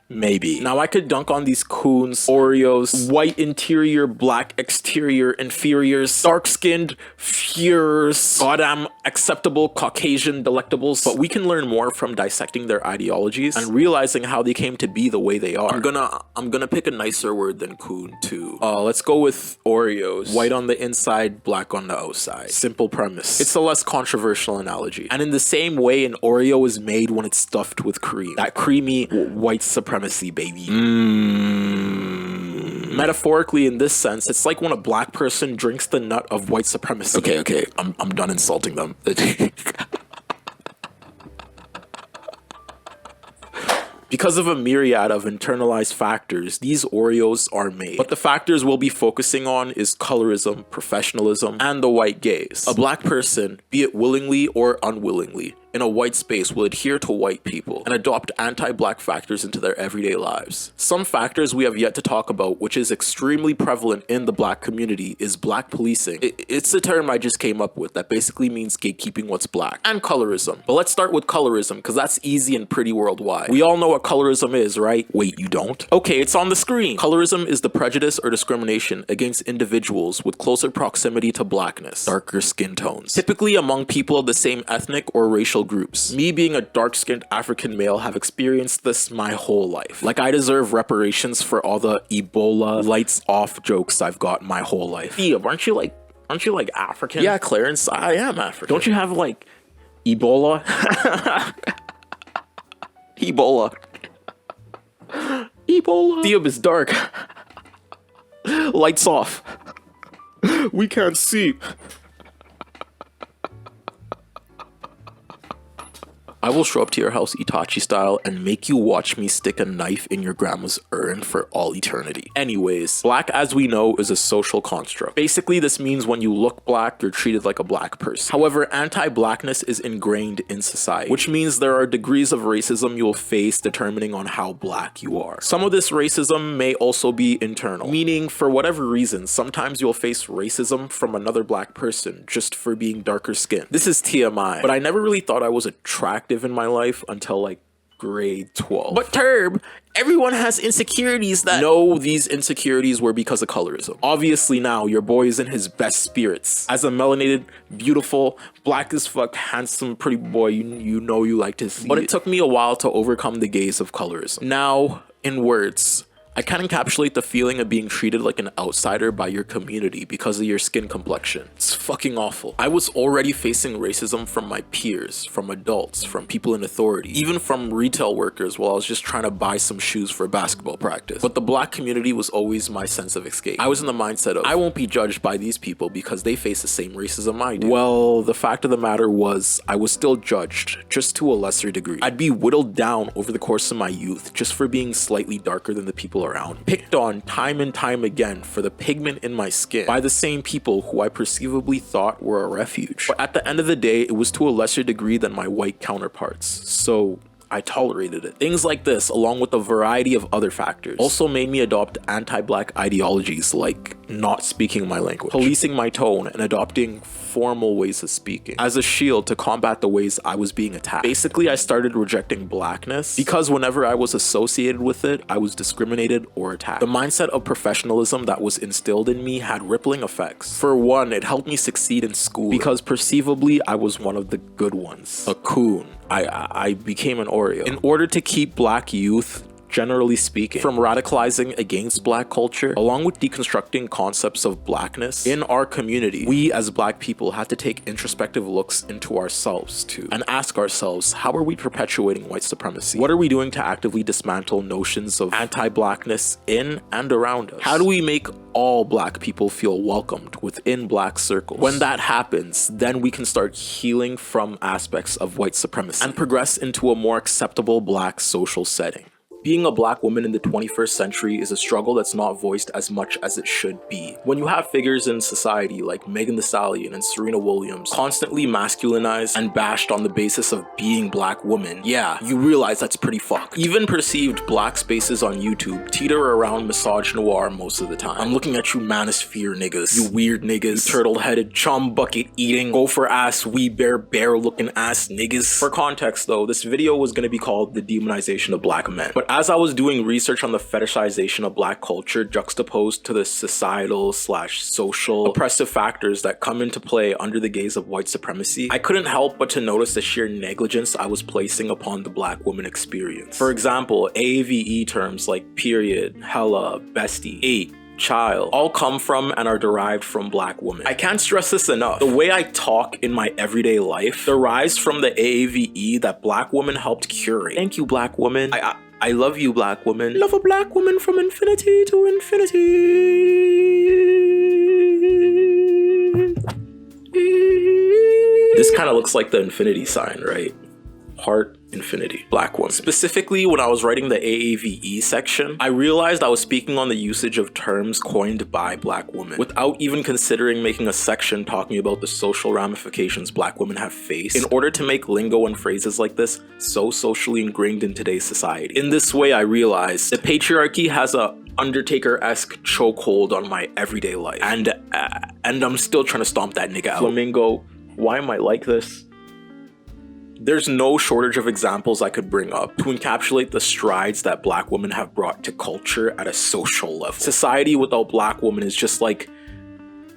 Maybe. Now I could dunk on these coons, Oreos, white interior, black exterior, inferiors, dark-skinned, fures, goddamn acceptable Caucasian delectables, but we can learn more from dissecting their ideologies and realizing how they came to be the way they are. I'm gonna pick a nicer word than coon too. Let's go with Oreos. White on the inside, black on the outside. Simple premise. It's a less controversial analogy. And in the same way, an Oreo is made when it's stuffed with cream. That creamy white supremacy, baby. Metaphorically, in this sense, it's like when a black person drinks the nut of white supremacy. Okay, I'm done insulting them. Because of a myriad of internalized factors, these Oreos are made. But the factors we'll be focusing on is colorism, professionalism, and the white gaze. A black person, be it willingly or unwillingly, in a white space will adhere to white people and adopt anti-black factors into their everyday lives. Some factors we have yet to talk about, which is extremely prevalent in the black community, is black policing. It's a term I just came up with that basically means gatekeeping what's black, and colorism. But let's start with colorism, because that's easy and pretty worldwide. We all know what colorism is, right? Wait, you don't? Okay, it's on the screen. Colorism is the prejudice or discrimination against individuals with closer proximity to blackness, darker skin tones, typically among people of the same ethnic or racial groups. Me being a dark-skinned African male have experienced this my whole life. Like I deserve reparations for all the Ebola lights off jokes I've got my whole life. Theo, aren't you like African? Yeah, Clarence, I am African. Don't you have like Ebola? Ebola. Theo is dark. Lights off. We can't see. I will show up to your house Itachi style and make you watch me stick a knife in your grandma's urn for all eternity. Anyways, black as we know is a social construct. Basically, this means when you look black, you're treated like a black person. However, anti-blackness is ingrained in society, which means there are degrees of racism you will face determining on how black you are. Some of this racism may also be internal, meaning for whatever reason, sometimes you'll face racism from another black person just for being darker skinned. This is TMI, but I never really thought I was attractive in my life until like grade 12. But Turb, everyone has insecurities that— No, these insecurities were because of colorism. Obviously now, your boy is in his best spirits. As a melanated, beautiful, black as fuck, handsome, pretty boy, you know you like to see But it took me a while to overcome the gaze of colorism. Now, in words, I can encapsulate the feeling of being treated like an outsider by your community because of your skin complexion. It's fucking awful. I was already facing racism from my peers, from adults, from people in authority, even from retail workers while I was just trying to buy some shoes for basketball practice. But the black community was always my sense of escape. I was in the mindset of, I won't be judged by these people because they face the same racism I do. Well, the fact of the matter was, I was still judged, just to a lesser degree. I'd be whittled down over the course of my youth just for being slightly darker than the people around, picked on time and time again for the pigment in my skin by the same people who I perceivably thought were a refuge. But at the end of the day, it was to a lesser degree than my white counterparts, so I tolerated it. Things like this, along with a variety of other factors, also made me adopt anti-black ideologies like not speaking my language, policing my tone, and adopting formal ways of speaking as a shield to combat the ways I was being attacked. Basically, I started rejecting blackness because whenever I was associated with it, I was discriminated or attacked. The mindset of professionalism that was instilled in me had rippling effects. For one, it helped me succeed in school because perceivably I was one of the good ones. A coon. I became an Oreo. In order to keep black youth, generally speaking, from radicalizing against black culture, along with deconstructing concepts of blackness in our community, we as black people had to take introspective looks into ourselves too, and ask ourselves, how are we perpetuating white supremacy? What are we doing to actively dismantle notions of anti-blackness in and around us? How do we make all black people feel welcomed within black circles? When that happens, then we can start healing from aspects of white supremacy and progress into a more acceptable black social setting. Being a black woman in the 21st century is a struggle that's not voiced as much as it should be. When you have figures in society like Megan Thee Stallion and Serena Williams constantly masculinized and bashed on the basis of being black women, yeah, you realize that's pretty fucked. Even perceived black spaces on YouTube teeter around misogynoir most of the time. I'm looking at you manosphere niggas, you weird niggas, you turtle-headed, chum bucket eating, gopher ass, wee bear looking ass niggas. For context though, this video was gonna be called The Demonization of Black Men. But as I was doing research on the fetishization of black culture juxtaposed to the societal/social oppressive factors that come into play under the gaze of white supremacy, I couldn't help but to notice the sheer negligence I was placing upon the black woman experience. For example, AAVE terms like period, hella, bestie, eight, child all come from and are derived from black women. I can't stress this enough. The way I talk in my everyday life derives from the AAVE that black women helped curate. Thank you, black woman. I love you, black woman. Love a black woman from infinity to infinity. This kind of looks like the infinity sign, right? Heart, infinity, black woman. Specifically, when I was writing the AAVE section, I realized I was speaking on the usage of terms coined by black women without even considering making a section talking about the social ramifications black women have faced in order to make lingo and phrases like this so socially ingrained in today's society. In this way, I realized the patriarchy has a Undertaker-esque chokehold on my everyday life, and I'm still trying to stomp that nigga out. Flamingo, why am I like this? There's no shortage of examples I could bring up to encapsulate the strides that black women have brought to culture at a social level. Society without black women is just like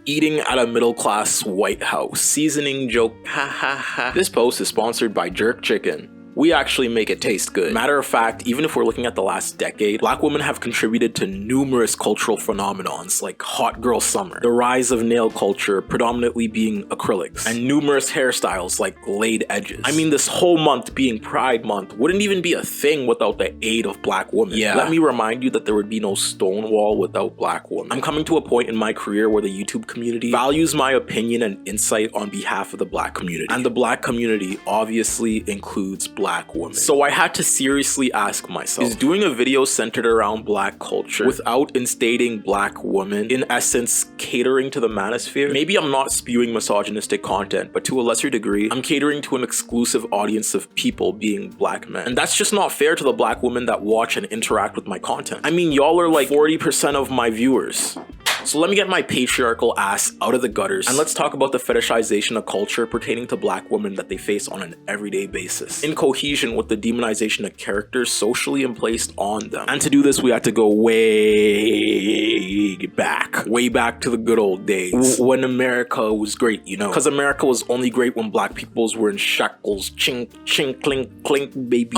eating at a middle-class White House. Seasoning joke, ha ha ha. This post is sponsored by Jerk Chicken. We actually make it taste good. Matter of fact, even if we're looking at the last decade, black women have contributed to numerous cultural phenomenons like hot girl summer, the rise of nail culture predominantly being acrylics, and numerous hairstyles like laid edges. I mean, this whole month being Pride Month wouldn't even be a thing without the aid of black women. Yeah. Let me remind you that there would be no Stonewall without black women. I'm coming to a point in my career where the YouTube community values my opinion and insight on behalf of the black community. And the black community obviously includes black women. So I had to seriously ask myself, is doing a video centered around black culture without instating black women in essence catering to the manosphere? Maybe I'm not spewing misogynistic content, but to a lesser degree, I'm catering to an exclusive audience of people being black men. And that's just not fair to the black women that watch and interact with my content. I mean, y'all are like 40% of my viewers. So let me get my patriarchal ass out of the gutters and let's talk about the fetishization of culture pertaining to black women that they face on an everyday basis, in cohesion with the demonization of characters socially emplaced on them. And to do this, we had to go way back to the good old days when America was great, you know, because America was only great when black peoples were in shackles. Chink, chink, clink, clink, baby.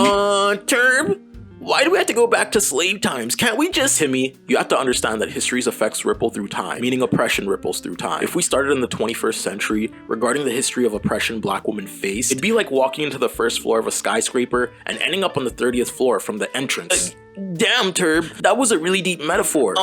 Term? Why do we have to go back to slave times? Can't we just... Timmy, you have to understand that history's effects ripple through time, meaning oppression ripples through time. If we started in the 21st century, regarding the history of oppression black women faced, it'd be like walking into the first floor of a skyscraper and ending up on the 30th floor from the entrance. Damn, Turb, that was a really deep metaphor.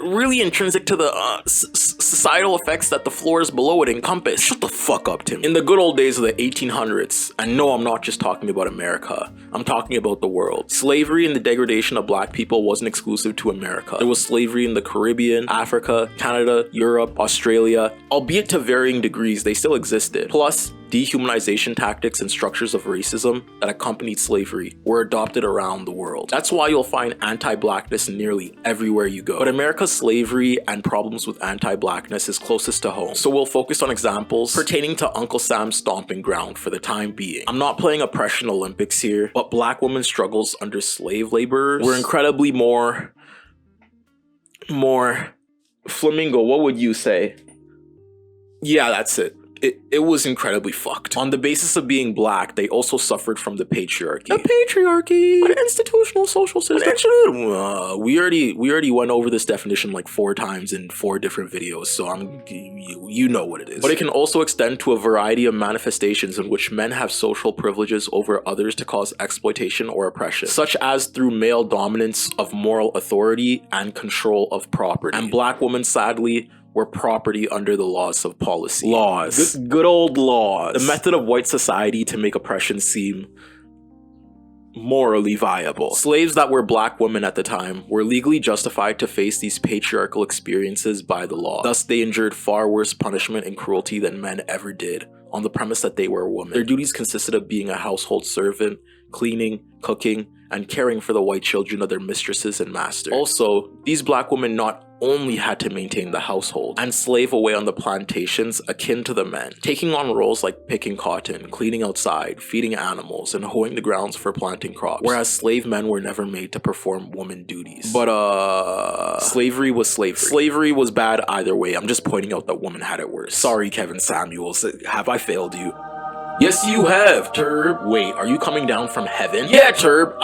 Really intrinsic to the societal effects that the floors below it encompass. Shut the fuck up, Tim. In the good old days of the 1800s, and no, I'm not just talking about America, I'm talking about the world. Slavery and the degradation of black people wasn't exclusive to America. There was slavery in the Caribbean, Africa, Canada, Europe, Australia, albeit to varying degrees, they still existed. Plus, dehumanization tactics and structures of racism that accompanied slavery were adopted around the world. That's why you'll find anti-blackness nearly everywhere you go. But America's slavery and problems with anti-blackness is closest to home, so we'll focus on examples pertaining to Uncle Sam's stomping ground for the time being. I'm not playing Oppression Olympics here, but black women's struggles under slave laborers were incredibly more... Flamingo, what would you say? Yeah, that's it. It was incredibly fucked. On the basis of being black, they also suffered from the patriarchy. The patriarchy! An institutional social system. We already went over this definition like 4 times in 4 different videos, so you know what it is. But it can also extend to a variety of manifestations in which men have social privileges over others to cause exploitation or oppression, such as through male dominance of moral authority and control of property. And black women, sadly, were property under the laws of policy. Good old laws. The method of white society to make oppression seem morally viable. Slaves that were black women at the time were legally justified to face these patriarchal experiences by the law. Thus, they endured far worse punishment and cruelty than men ever did, on the premise that they were women. Their duties consisted of being a household servant, cleaning, cooking, and caring for the white children of their mistresses and masters. Also, these black women not only had to maintain the household and slave away on the plantations akin to the men, taking on roles like picking cotton, cleaning outside, feeding animals, and hoeing the grounds for planting crops, whereas slave men were never made to perform woman duties. But slavery was slavery. Slavery was bad either way. I'm just pointing out that women had it worse. Sorry, Kevin Samuels, have I failed you? Yes, you have, Turb. Wait, are you coming down from heaven? Yeah, Turb,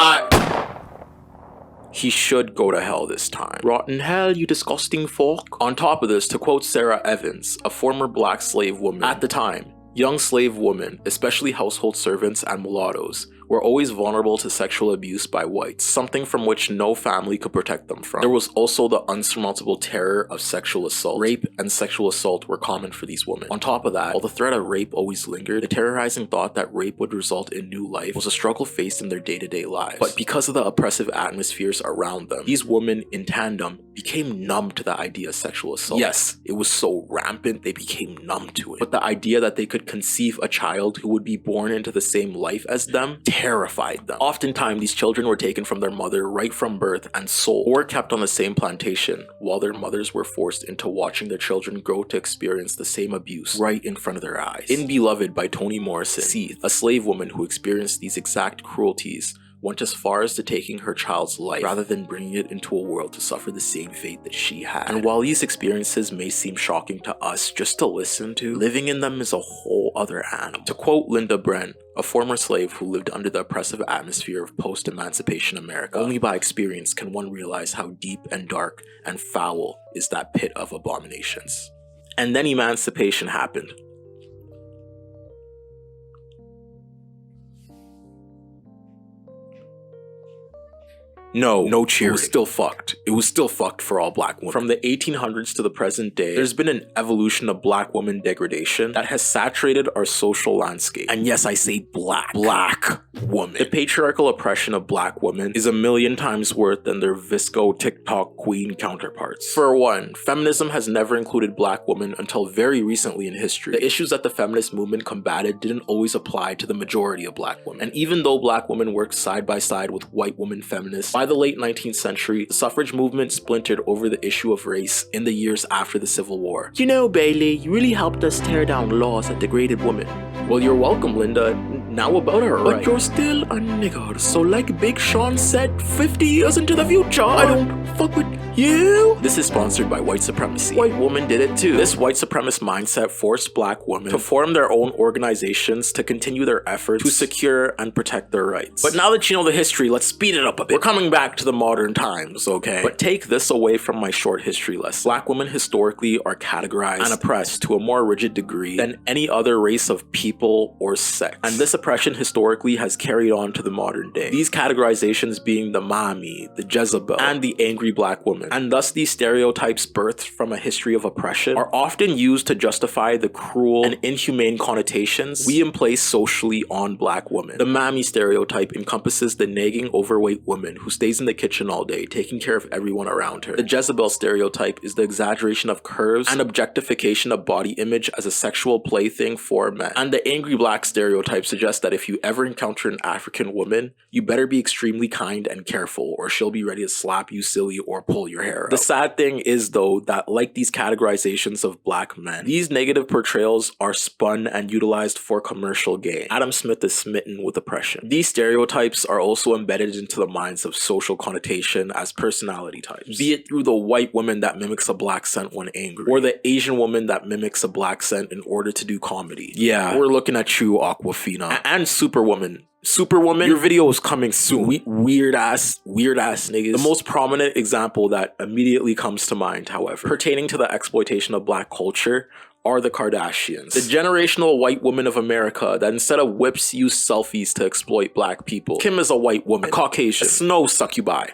He should go to hell this time. Rotten hell, you disgusting folk. On top of this, to quote Sarah Evans, a former black slave woman, at the time, young slave women, especially household servants and mulattoes, were always vulnerable to sexual abuse by whites, something from which no family could protect them from. There was also the unsurmountable terror of sexual assault. Rape and sexual assault were common for these women. On top of that, while the threat of rape always lingered, the terrorizing thought that rape would result in new life was a struggle faced in their day-to-day lives. But because of the oppressive atmospheres around them, these women, in tandem, became numb to the idea of sexual assault. Yes, it was so rampant, they became numb to it. But the idea that they could conceive a child who would be born into the same life as them terrified them. Oftentimes, these children were taken from their mother right from birth and sold, or kept on the same plantation, while their mothers were forced into watching their children grow to experience the same abuse right in front of their eyes. In Beloved by Toni Morrison, Seeth, a slave woman who experienced these exact cruelties, went as far as to taking her child's life rather than bringing it into a world to suffer the same fate that she had. And while these experiences may seem shocking to us just to listen to, living in them is a whole other animal. To quote Linda Brent, a former slave who lived under the oppressive atmosphere of post-emancipation America, only by experience can one realize how deep and dark and foul is that pit of abominations. And then emancipation happened. No cheering. It was still fucked. It was still fucked for all black women. From the 1800s to the present day, there's been an evolution of black woman degradation that has saturated our social landscape. And yes, I say black woman. The patriarchal oppression of black women is 1,000,000 times worse than their visco TikTok queen counterparts. For one, feminism has never included black women until very recently in history. The issues that the feminist movement combated didn't always apply to the majority of black women. And even though black women worked side by side with white women feminists, by the late 19th century, the suffrage movement splintered over the issue of race in the years after the Civil War. You know, Bailey, you really helped us tear down laws that degraded women. Well, you're welcome, Linda. Now about her, right? But you're still a nigger, so like Big Sean said 50 years into the future, I don't fuck with you. This is sponsored by white supremacy. White women did it too. This white supremacist mindset forced black women to form their own organizations to continue their efforts to secure and protect their rights. But now that you know the history, let's speed it up a bit. We're coming back to the modern times, okay? But take this away from my short history lesson. Black women historically are categorized and oppressed to a more rigid degree than any other race of people or sex. And this oppression historically has carried on to the modern day. These categorizations being the mommy, the Jezebel, and the angry black woman. And thus these stereotypes birthed from a history of oppression are often used to justify the cruel and inhumane connotations we place socially on black women. The mommy stereotype encompasses the nagging overweight woman who stays in the kitchen all day, taking care of everyone around her. The Jezebel stereotype is the exaggeration of curves and objectification of body image as a sexual plaything for men. And the angry black stereotype suggests that if you ever encounter an African woman, you better be extremely kind and careful, or she'll be ready to slap you silly or pull your hair out. The sad thing is, though, that like these categorizations of black men, these negative portrayals are spun and utilized for commercial gain. Adam Smith is smitten with oppression. These stereotypes are also embedded into the minds of social connotation as personality types, be it through the white woman that mimics a black scent when angry, or the Asian woman that mimics a black scent in order to do comedy. Yeah, we're looking at you, Aquafina. And Superwoman. Superwoman, your video is coming soon. Weird ass niggas. The most prominent example that immediately comes to mind, however, pertaining to the exploitation of black culture, are the Kardashians. The generational white woman of America that instead of whips use selfies to exploit black people. Kim is a white woman, a Caucasian, a snow succubi.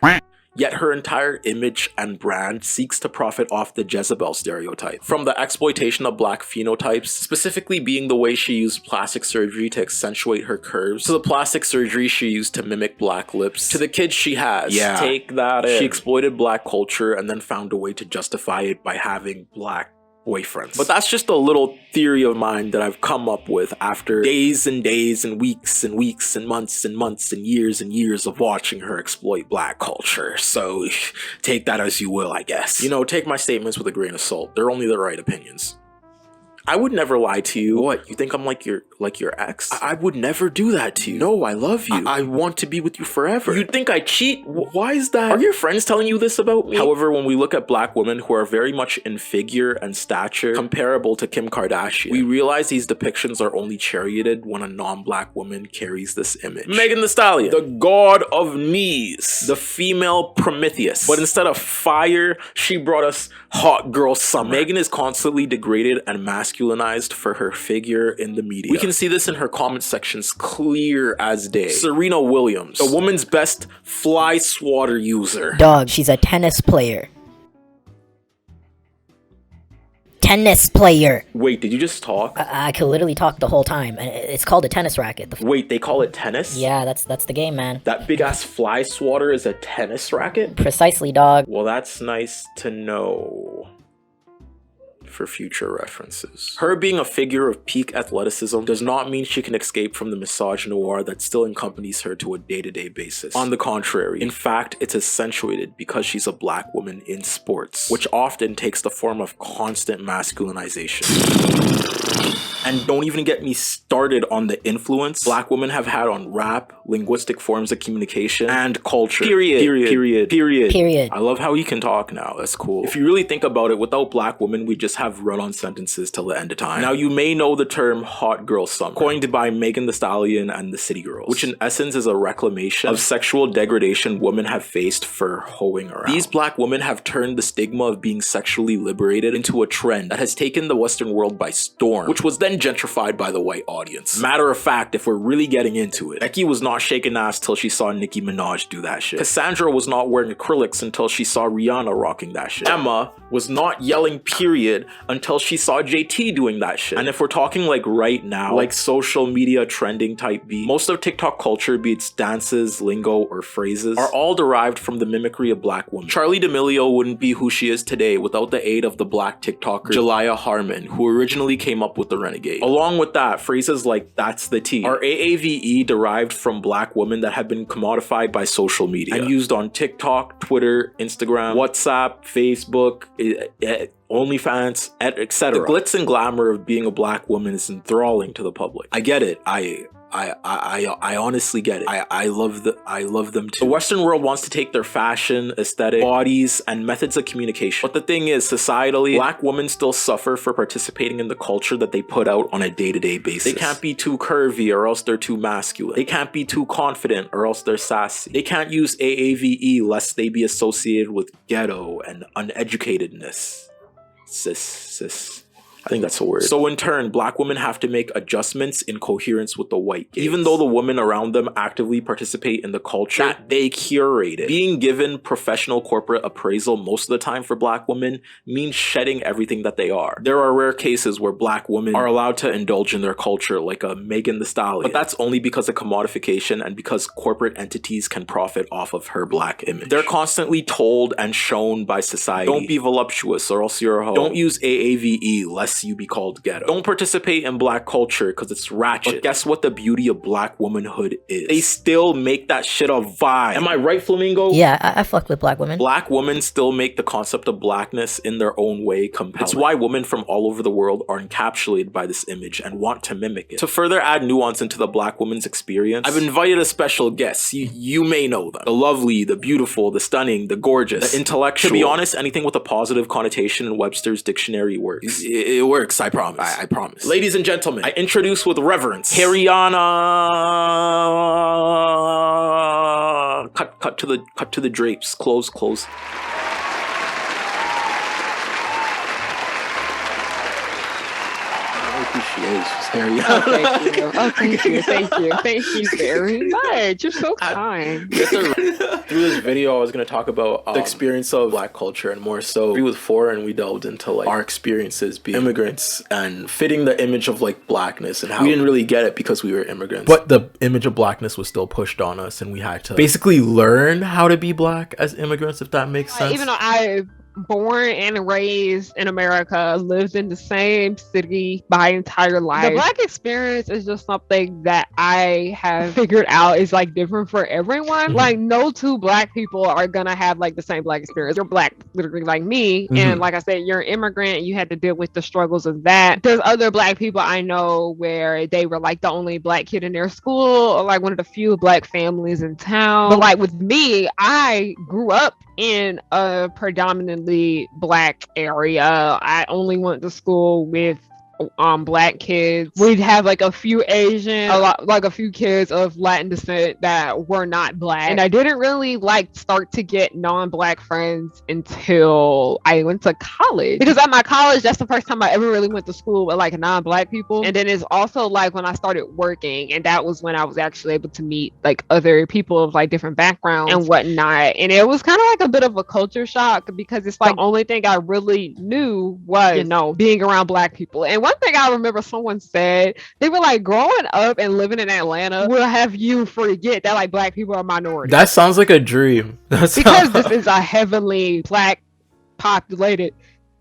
Yet her entire image and brand seeks to profit off the Jezebel stereotype. From the exploitation of black phenotypes, specifically being the way she used plastic surgery to accentuate her curves, to the plastic surgery she used to mimic black lips, to the kids she has. Yeah. Take that in. She exploited black culture and then found a way to justify it by having black boyfriends. But that's just a little theory of mine that I've come up with after days and days and weeks and weeks and months and years of watching her exploit black culture. So take that as you will, I guess. You know, take my statements with a grain of salt. They're only the right opinions. I would never lie to you. What? You think I'm like your ex? I would never do that to you. No, I love you. I want to be with you forever. You'd think I cheat? Why is that? Are your friends telling you this about me? However, when we look at black women who are very much in figure and stature comparable to Kim Kardashian, we realize these depictions are only charioted when a non-black woman carries this image. Megan Thee Stallion, the god of knees, the female Prometheus. But instead of fire, she brought us hot girl summer. Megan is constantly degraded and masculinized for her figure in the media. We can see this in her comment sections clear as day. Serena Williams, the woman's best fly swatter user. Dog, she's a tennis player. Tennis player. Wait, did you just talk? I could literally talk the whole time. And it's called a tennis racket. Wait, they call it tennis? Yeah, that's the game, man. That big ass fly swatter is a tennis racket? Precisely, dog. Well, that's nice to know for future references. Her being a figure of peak athleticism does not mean she can escape from the misogynoir that still accompanies her to a day-to-day basis. On the contrary, in fact, it's accentuated because she's a black woman in sports, which often takes the form of constant masculinization. And don't even get me started on the influence black women have had on rap, linguistic forms of communication, and culture. Period. I love how he can talk now. That's cool. If you really think about it, without black women, we just have run-on sentences till the end of time. Now, you may know the term hot girl summer, coined by Megan Thee Stallion and the City Girls, which in essence is a reclamation of sexual degradation women have faced for hoeing around. These black women have turned the stigma of being sexually liberated into a trend that has taken the Western world by storm, which was then gentrified by the white audience. Matter of fact, if we're really getting into it, Becky was not shaking ass till she saw Nicki Minaj do that shit. Cassandra was not wearing acrylics until she saw Rihanna rocking that shit. Emma was not yelling period until she saw JT doing that shit. And if we're talking like right now, like social media trending type beat, most of TikTok culture, be it dances, lingo, or phrases, are all derived from the mimicry of black women. Charli D'Amelio wouldn't be who she is today without the aid of the black TikToker Jelaya Harmon, who originally came up with the Renegade. Along with that, phrases like "that's the tea" are AAVE derived from black women that have been commodified by social media and used on TikTok, Twitter, Instagram, WhatsApp, Facebook, OnlyFans, etc. The glitz and glamour of being a black woman is enthralling to the public. I get it. I honestly get it. I love them too. The Western world wants to take their fashion, aesthetic, bodies, and methods of communication. But the thing is, societally, black women still suffer for participating in the culture that they put out on a day-to-day basis. They can't be too curvy or else they're too masculine. They can't be too confident or else they're sassy. They can't use AAVE lest they be associated with ghetto and uneducatedness. Cis. I think that's a word. So in turn, black women have to make adjustments in coherence with the white gaze, even though the women around them actively participate in the culture that they curated. Being given professional corporate appraisal most of the time for black women means shedding everything that they are. There are rare cases where black women are allowed to indulge in their culture, like a Megan Thee Stallion, but that's only because of commodification and because corporate entities can profit off of her black image. They're constantly told and shown by society, don't be voluptuous or else you're a hoe. Don't use AAVE lest you be called ghetto. Don't participate in black culture because it's ratchet. But guess what the beauty of black womanhood is? They still make that shit a vibe. Am I right, Flamingo? Yeah, I fuck with black women. Black women still make the concept of blackness in their own way compelling. It's why women from all over the world are encapsulated by this image and want to mimic it. To further add nuance into the black woman's experience, I've invited a special guest. You may know them. The lovely, the beautiful, the stunning, the gorgeous, the intellectual. To be honest, anything with a positive connotation in Webster's dictionary works. It works, I promise. I promise. Ladies and gentlemen, I introduce with reverence Harriana. Cut to the drapes. Close. I appreciate is. She's hairy. Thank you very much. You're so kind. Through this video, I was going to talk about the experience of Black culture, and more so, we with four, and we delved into like our experiences being immigrants and fitting the image of like Blackness, and how we didn't really get it because we were immigrants. But the image of Blackness was still pushed on us, and we had to basically learn how to be Black as immigrants, if that makes sense. Even though I born and raised in America, lived in the same city my entire life, the Black experience is just something that I have figured out is like different for everyone. Like no two Black people are gonna have like the same Black experience. You're Black literally like me, and like I said, you're an immigrant, you had to deal with the struggles of that. There's other Black people I know where they were like the only Black kid in their school, or like one of the few Black families in town. But like with me, I grew up in a predominantly Black area. I only went to school with Black kids. We'd have like a few Asian, like a few kids of Latin descent that were not Black. And I didn't really like start to get non-Black friends until I went to college. Because at my college, that's the first time I ever really went to school with like non-Black people. And then it's also like when I started working, and that was when I was actually able to meet like other people of like different backgrounds and whatnot. And it was kind of like a bit of a culture shock, because it's like the only thing I really knew was, you know, being around Black people. And one thing I remember someone said, they were like, growing up and living in Atlanta will have you forget that like Black people are minorities. That sounds like a dream. Because this is a heavily Black populated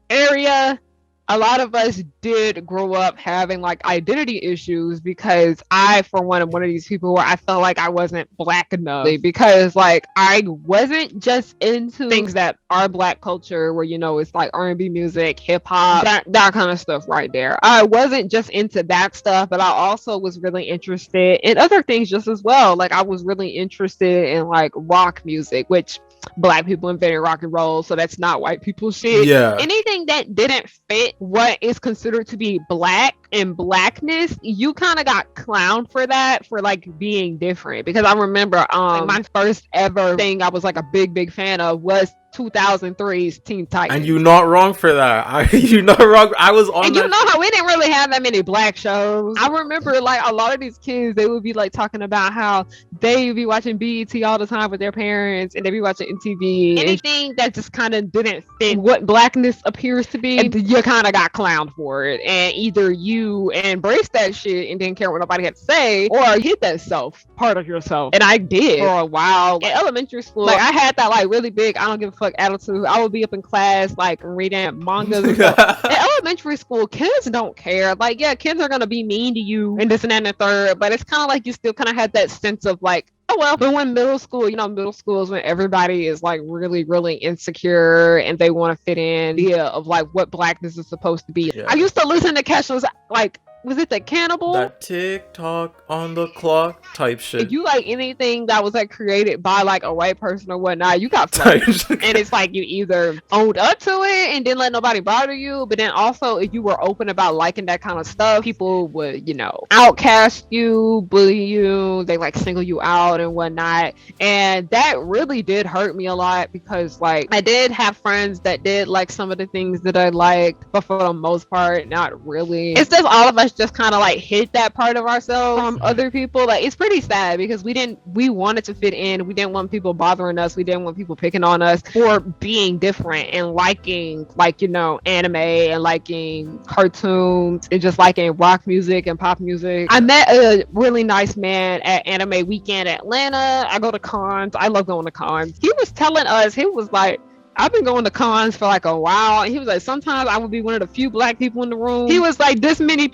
area. A lot of us did grow up having like identity issues, because I, for one, am one of these people where I felt like I wasn't Black enough, because like I wasn't just into things that are Black culture, where, you know, it's like R&B music, hip hop, that kind of stuff right there. I wasn't just into that stuff, but I also was really interested in other things just as well. Like I was really interested in like rock music, which Black people invented rock and roll, so that's not white people shit. Yeah. Anything that didn't fit what is considered to be Black and Blackness, you kind of got clowned for that, for like being different. Because I remember like my first ever thing I was like a big fan of was 2003's Teen Titans. And you're not wrong for that. You're not wrong. I was on. And you know how we didn't really have that many Black shows. I remember like a lot of these kids, they would be like talking about how they would be watching BET all the time with their parents, and they'd be watching MTV. Anything that just kind of didn't fit what Blackness appears to be, and you kind of got clowned for it. And either you embraced that shit and didn't care what nobody had to say, or you hid that self part of yourself. And I did for a while. In elementary school, like I had that like really big I don't give a fuck attitude. I would be up in class like reading mangas and stuff. In elementary school, kids don't care. Like, yeah, kids are gonna be mean to you and this and that and the third, but it's kind of like you still kind of had that sense of like, oh well. But when middle school, you know, middle school is when everybody is like really insecure and they want to fit in the idea of like what Blackness is supposed to be. Yeah. I used to listen to Kesha's like, was it the Cannibal? That tick-tock on the clock type shit. If you like anything that was like created by like a white person or whatnot, you got flamed. And it's like you either owned up to it and didn't let nobody bother you, but then also if you were open about liking that kind of stuff, people would, you know, outcast you, bully you, they like single you out and whatnot. And that really did hurt me a lot, because like I did have friends that did like some of the things that I liked, but for the most part, not really. It's just all of us just kind of like hid that part of ourselves from other people. Like it's pretty sad, because we wanted to fit in. We didn't want people bothering us. We didn't want people picking on us for being different and liking like, you know, anime and liking cartoons and just liking rock music and pop music. I met a really nice man at Anime Weekend Atlanta. I go to cons. I love going to cons. He was telling us, he was like, I've been going to cons for like a while. And he was like, sometimes I would be one of the few Black people in the room. He was like, this many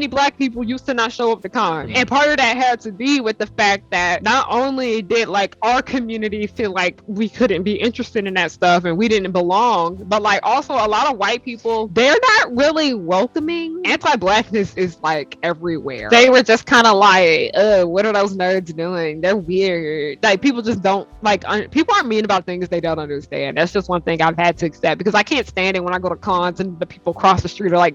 Black people used to not show up to cons. And part of that had to be with the fact that not only did like our community feel like we couldn't be interested in that stuff and we didn't belong, but like also a lot of white people, they're not really welcoming. Anti-Blackness is like everywhere. They were just kind of like, what are those nerds doing? They're weird. Like people just don't like, people aren't mean about things they don't understand. That's just one thing I've had to accept, because I can't stand it when I go to cons and the people across the street are like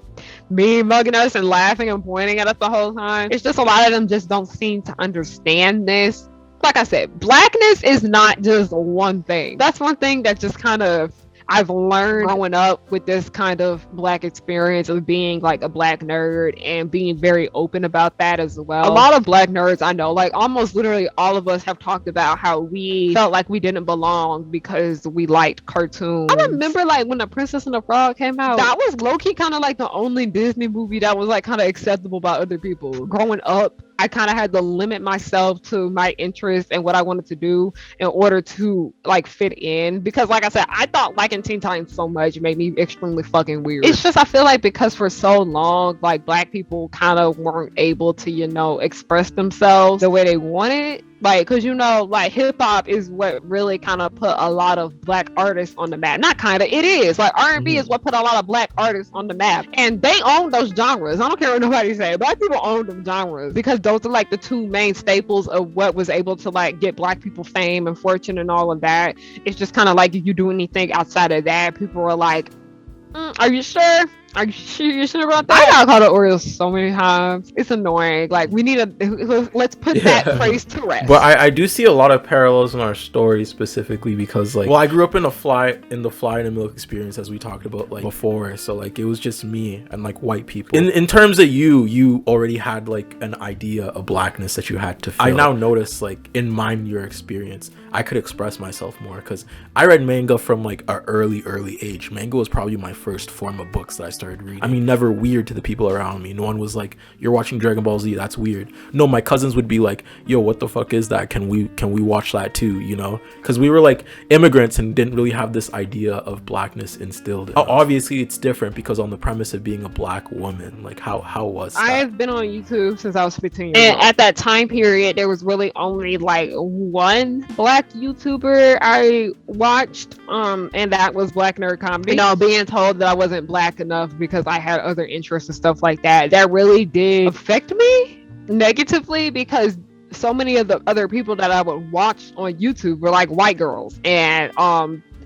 mean mugging us and laughing and pointing at us the whole time. It's just a lot of them just don't seem to understand this. Like I said, Blackness is not just one thing. That's one thing that just kind of I've learned growing up with this kind of Black experience of being like a Black nerd and being very open about that as well. A lot of Black nerds I know, like almost literally all of us have talked about how we felt like we didn't belong because we liked cartoons. I remember like when The Princess and the Frog came out, that was low-key kind of like the only Disney movie that was like kind of acceptable by other people. Growing up, I kind of had to limit myself to my interests and what I wanted to do in order to like fit in, because like I said, I thought liking Teen Titans so much made me extremely fucking weird. It's just, I feel like because for so long, like Black people kind of weren't able to, you know, express themselves the way they wanted. Like, cause you know, like hip hop is what really kind of put a lot of Black artists on the map. Not kind of, it is. Like R&B is what put a lot of Black artists on the map, and they own those genres. I don't care what nobody say. Black people own them genres because those are like the two main staples of what was able to like get Black people fame and fortune and all of that. It's just kind of like if you do anything outside of that, people are like, are you sure? Are you sure about that? I got called an Oreo so many times. It's annoying. Like, we need let's put that phrase to rest. But I do see a lot of parallels in our story, specifically because, like, well, I grew up in the fly in the milk experience, as we talked about like before. So like it was just me and like white people. In terms of you already had like an idea of Blackness that you had to fill. I now notice, like, in your experience, I could express myself more because I read manga from like an early age. Manga was probably my first form of books that I started reading. I mean, never weird to the people around me. No one was like, you're watching Dragon Ball Z, that's weird. No, my cousins would be like, yo, what the fuck is that? Can we watch that too, you know? Because we were like immigrants and didn't really have this idea of Blackness instilled in us. Obviously it's different because on the premise of being a Black woman, like how was that? I've been on YouTube since I was 15 years old. And at that time period, there was really only like one Black YouTuber I watched, and that was Black Nerd Comedy. You know, being told that I wasn't Black enough because I had other interests and stuff like that, that really did affect me negatively, because so many of the other people that I would watch on YouTube were like white girls, and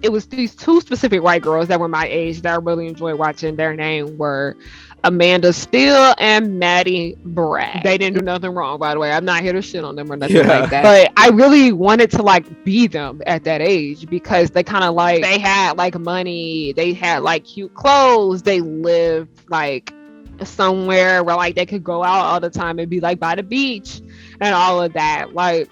it was these two specific white girls that were my age that I really enjoyed watching. Their name were Amanda Steele and Maddie Bragg. They didn't do nothing wrong, by the way. I'm not here to shit on them or nothing like that. But I really wanted to like be them at that age, because they kind of like, they had like money, they had like cute clothes, they lived like somewhere where like they could go out all the time and be like by the beach and all of that. Like,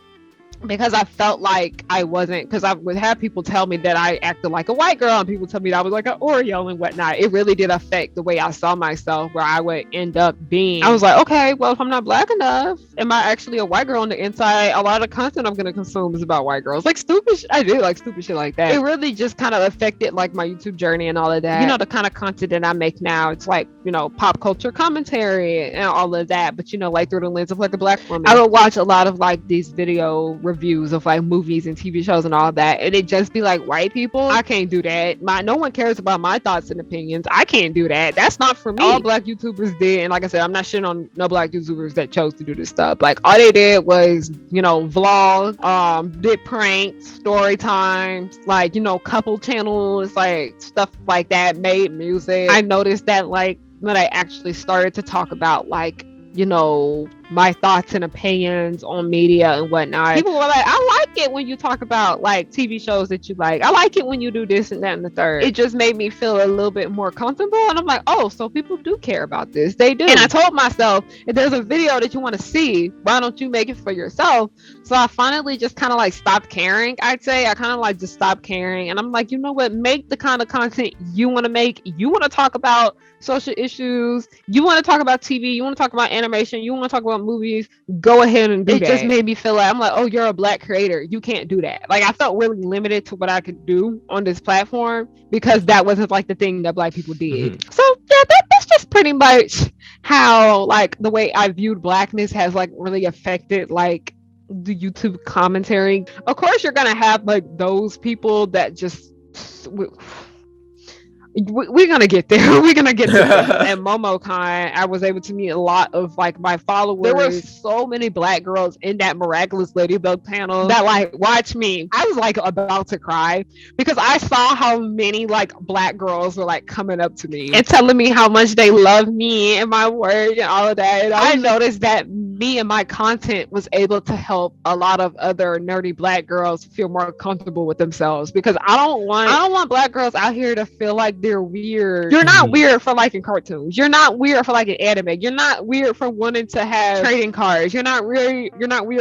because I felt like I wasn't, because I would have people tell me that I acted like a white girl and people tell me that I was like an Oreo and whatnot. It really did affect the way I saw myself, where I would end up being, I was like, okay, well, if I'm not Black enough, am I actually a white girl on the inside? A lot of the content I'm going to consume is about white girls. Like stupid I do like stupid shit like that. It really just kind of affected like my YouTube journey and all of that. You know, the kind of content that I make now, it's like, you know, pop culture commentary and all of that, but you know, like through the lens of like a Black woman. I would watch a lot of like these video reviews of like movies and TV shows and all that, and it just be like, white people, I can't do that. No one cares about my thoughts and opinions. I can't do that. That's not for me. All Black YouTubers did, and like I said, I'm not shitting on no Black YouTubers that chose to do this stuff. Like all they did was, you know, vlog, did pranks, story times, like, you know, couple channels, like stuff like that, made music. I noticed that like when I actually started to talk about like, you know, my thoughts and opinions on media and whatnot, people were like, I like it when you talk about like TV shows that you like. I like it when you do this and that and the third. It just made me feel a little bit more comfortable, and I'm like, oh, so people do care about this. They do. And I told myself, if there's a video that you want to see, why don't you make it for yourself? So I finally just kind of like stopped caring. I'd say I kind of like just stopped caring, and I'm like, you know what, make the kind of content you want to make. You want to talk about social issues, you want to talk about TV, you want to talk about animation, you want to talk about movies, go ahead and do that. It just made me feel like, I'm like, oh, you're a Black creator, you can't do that. Like I felt really limited to what I could do on this platform because that wasn't like the thing that Black people did. So yeah, that's just pretty much how like the way I viewed Blackness has like really affected like the YouTube commentary. Of course you're gonna have like those people that just we're gonna get there. We're gonna get there. At MomoCon, I was able to meet a lot of like my followers. There were so many Black girls in that Miraculous Ladybug panel that like watch me. I was like about to cry because I saw how many like Black girls were like coming up to me and telling me how much they love me and my work and all of that. And I noticed that me and my content was able to help a lot of other nerdy Black girls feel more comfortable with themselves, because I don't want Black girls out here to feel like they're weird. You're not weird for liking cartoons. You're not weird for liking anime. You're not weird for wanting to have trading cards. You're not weird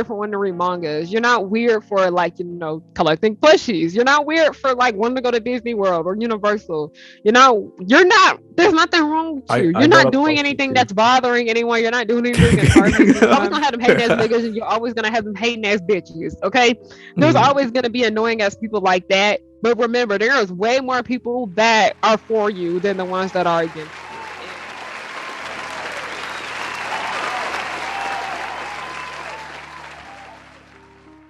for wanting to read mangas. You're not weird for, like, you know, collecting plushies. You're not weird for, like, wanting to go to Disney World or Universal. You're not, there's nothing wrong with you. You're not doing anything that's bothering anyone. You're not doing anything that's hurting. You're always gonna have them hating ass niggas, and you're always gonna have them hating ass bitches. Okay, there's always gonna be annoying ass people like that. But remember, there is way more people that are for you than the ones that are against you.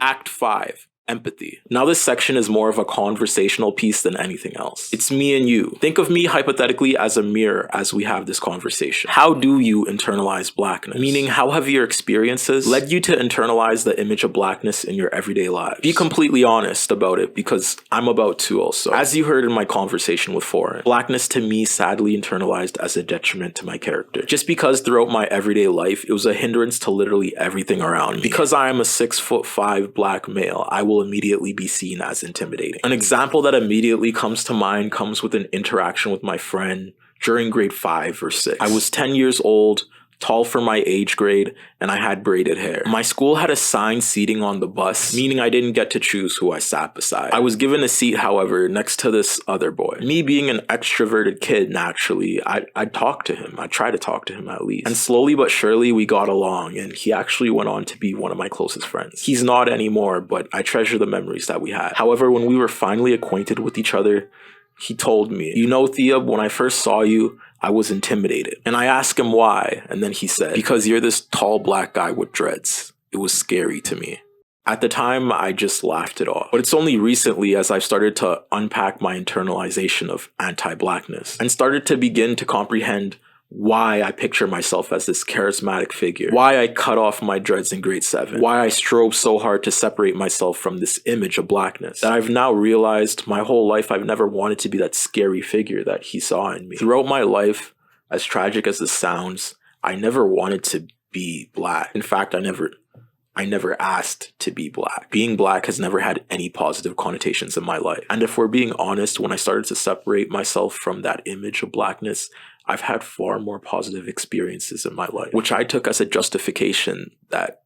Act 5. Empathy. Now this section is more of a conversational piece than anything else. It's me and you. Think of me hypothetically as a mirror as we have this conversation. How do you internalize Blackness? Meaning, how have your experiences led you to internalize the image of Blackness in your everyday lives? Be completely honest about it, because I'm about to also. As you heard in my conversation with Foreign, Blackness to me sadly internalized as a detriment to my character. Just because throughout my everyday life, it was a hindrance to literally everything around me. Because I am a 6'5" Black male, I will immediately be seen as intimidating. An example that immediately comes to mind comes with an interaction with my friend during grade 5 or 6. I was 10 years old, tall for my age grade, and I had braided hair. My school had assigned seating on the bus, meaning I didn't get to choose who I sat beside. I was given a seat, however, next to this other boy. Me being an extroverted kid, naturally, I'd talk to him. I'd try to talk to him at least. And slowly but surely, we got along, and he actually went on to be one of my closest friends. He's not anymore, but I treasure the memories that we had. However, when we were finally acquainted with each other, he told me, "You know, Thea, when I first saw you, I was intimidated." And I asked him why, and then he said, "Because you're this tall Black guy with dreads." It was scary to me. At the time, I just laughed it off. But it's only recently, as I've started to unpack my internalization of anti-Blackness and started to begin to comprehend why I picture myself as this charismatic figure, why I cut off my dreads in grade 7, why I strove so hard to separate myself from this image of Blackness, that I've now realized my whole life I've never wanted to be that scary figure that he saw in me. Throughout my life, as tragic as this sounds, I never wanted to be Black. In fact, I never asked to be Black. Being Black has never had any positive connotations in my life. And if we're being honest, when I started to separate myself from that image of Blackness, I've had far more positive experiences in my life, which I took as a justification that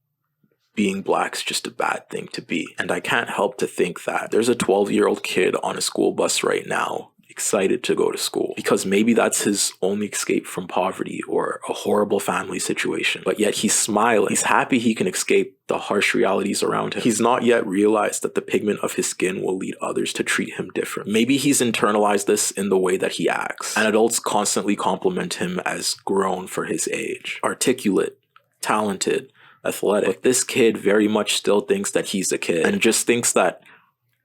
being Black's just a bad thing to be. And I can't help to think that there's a 12-year-old kid on a school bus right now excited to go to school because maybe that's his only escape from poverty or a horrible family situation. But yet he's smiling. He's happy he can escape the harsh realities around him. He's not yet realized that the pigment of his skin will lead others to treat him different. Maybe he's internalized this in the way that he acts. And adults constantly compliment him as grown for his age, articulate, talented, athletic. But this kid very much still thinks that he's a kid and just thinks that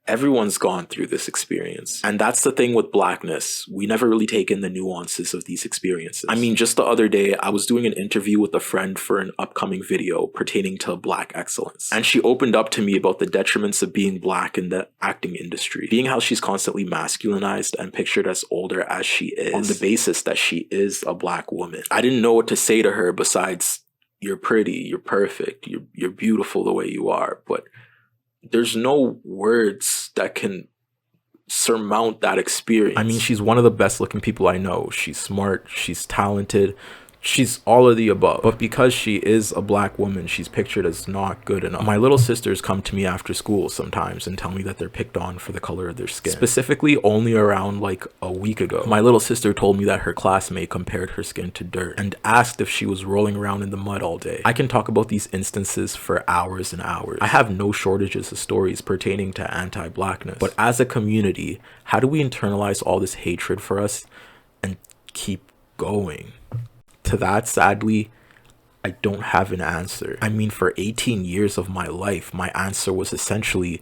everyone's gone through this experience. And that's the thing with Blackness. We never really take in the nuances of these experiences. I mean, just the other day, I was doing an interview with a friend for an upcoming video pertaining to Black excellence. And she opened up to me about the detriments of being Black in the acting industry. Being how she's constantly masculinized and pictured as older as she is on the basis that she is a Black woman. I didn't know what to say to her besides, "You're pretty, you're perfect, you're beautiful the way you are," but there's no words that can surmount that experience. I mean, she's one of the best looking people I know. She's smart, she's talented, she's all of the above. But because she is a Black woman, she's pictured as not good enough. My little sisters come to me after school sometimes and tell me that they're picked on for the color of their skin. Specifically, only around like a week ago, my little sister told me that her classmate compared her skin to dirt and asked if she was rolling around in the mud all day. I can talk about these instances for hours and hours. I have no shortages of stories pertaining to anti-Blackness. But as a community, how do we internalize all this hatred for us and keep going? To that, sadly, I don't have an answer. I mean, for 18 years of my life, my answer was essentially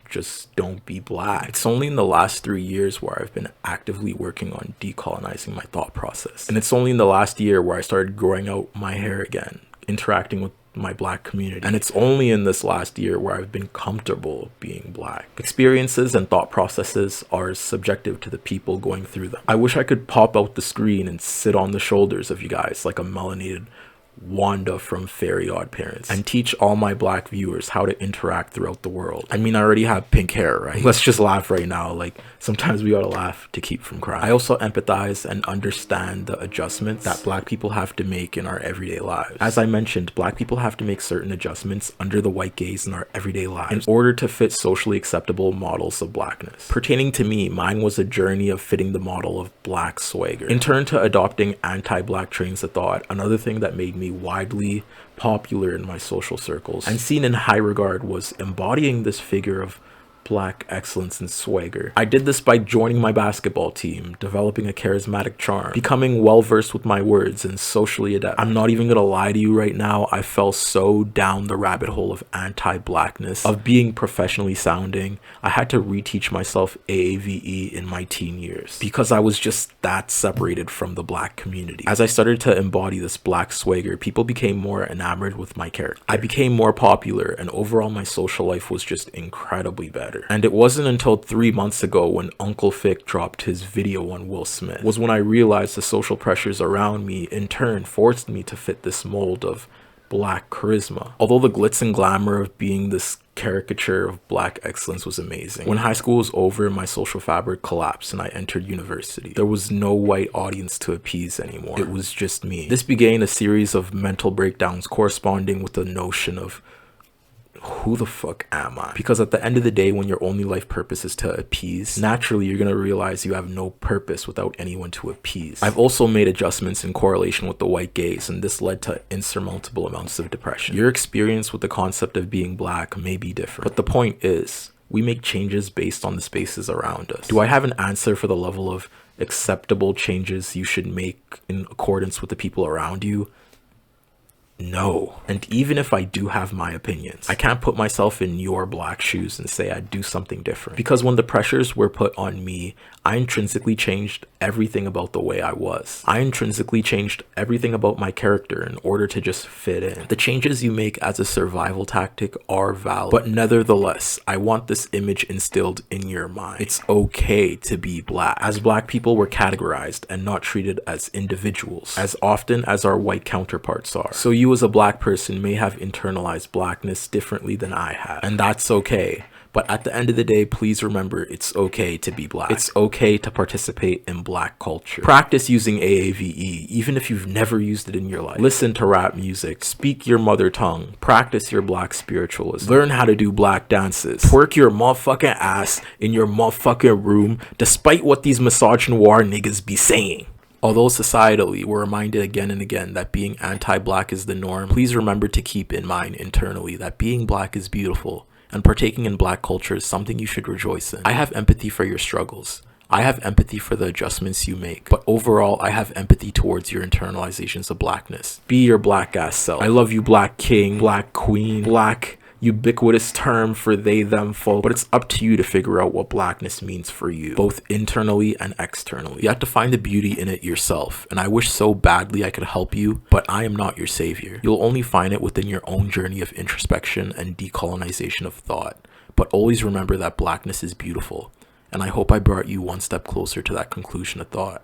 just don't be Black. It's only in the last 3 years where I've been actively working on decolonizing my thought process. And it's only in the last year where I started growing out my hair again, interacting with my Black community. And it's only in this last year where I've been comfortable being Black. Experiences and thought processes are subjective to the people going through them. I wish I could pop out the screen and sit on the shoulders of you guys like a melanated Wanda from Fairy Odd Parents and teach all my black viewers how to interact throughout the world. I mean, I already have pink hair, right? Let's just laugh right now. Like, sometimes we gotta laugh to keep from crying. I also empathize and understand the adjustments that black people have to make in our everyday lives. As I mentioned, black people have to make certain adjustments under the white gaze in our everyday lives in order to fit socially acceptable models of blackness. Pertaining to me, mine was a journey of fitting the model of black swagger. In turn to adopting anti-black trains of thought, another thing that made me widely popular in my social circles and seen in high regard was embodying this figure of black excellence and swagger. I did this by joining my basketball team, developing a charismatic charm, becoming well versed with my words, and socially adept. I'm not even gonna lie to you right now, I fell so down the rabbit hole of anti-blackness, of being professionally sounding. I had to reteach myself AAVE in my teen years because I was just that separated from the black community. As I started to embody this black swagger, people became more enamored with my character. I became more popular, and overall my social life was just incredibly better. And it wasn't until 3 months ago when Uncle Fick dropped his video on Will Smith was when I realized the social pressures around me in turn forced me to fit this mold of black charisma. Although the glitz and glamour of being this caricature of black excellence was amazing, when high school was over, my social fabric collapsed and I entered university. There was no white audience to appease anymore. It was just me. This began a series of mental breakdowns corresponding with the notion of who the fuck am I? Because at the end of the day, when your only life purpose is to appease, naturally you're gonna realize you have no purpose without anyone to appease. I've also made adjustments in correlation with the white gaze, and this led to insurmountable amounts of depression. Your experience with the concept of being black may be different, but the point is, we make changes based on the spaces around us. Do I have an answer for the level of acceptable changes you should make in accordance with the people around you? No. And even if I do have my opinions, I can't put myself in your black shoes and say I'd do something different. Because when the pressures were put on me, I intrinsically changed everything about the way I was. I intrinsically changed everything about my character in order to just fit in. The changes you make as a survival tactic are valid, but nevertheless, I want this image instilled in your mind. It's okay to be black. As black people, we're categorized and not treated as individuals as often as our white counterparts are. So you as a black person may have internalized blackness differently than I have, and that's okay. But at the end of the day, please remember it's okay to be black. It's okay to participate in black culture. Practice using AAVE, even if you've never used it in your life. Listen to rap music. Speak your mother tongue. Practice your black spiritualism. Learn how to do black dances. Twerk your motherfucking ass in your motherfucking room, despite what these misogynoir niggas be saying. Although societally, we're reminded again and again that being anti-black is the norm, please remember to keep in mind internally that being black is beautiful, and partaking in black culture is something you should rejoice in. I have empathy for your struggles. I have empathy for the adjustments you make. But overall, I have empathy towards your internalizations of blackness. Be your black ass self. I love you, black king, black queen, black ubiquitous term for they, them, folk, but it's up to you to figure out what blackness means for you, both internally and externally. You have to find the beauty in it yourself, and I wish so badly I could help you, but I am not your savior. You'll only find it within your own journey of introspection and decolonization of thought. But always remember that blackness is beautiful, and I hope I brought you one step closer to that conclusion of thought.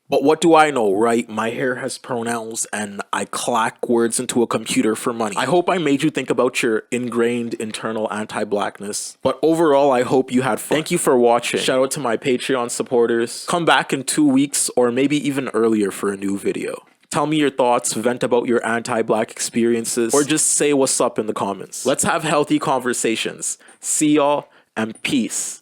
But what do I know, right? My hair has pronouns and I clack words into a computer for money. I hope I made you think about your ingrained internal anti-blackness. But overall, I hope you had fun. Thank you for watching. Shout out to my Patreon supporters. Come back in 2 weeks or maybe even earlier for a new video. Tell me your thoughts, vent about your anti-black experiences, or just say what's up in the comments. Let's have healthy conversations. See y'all and peace.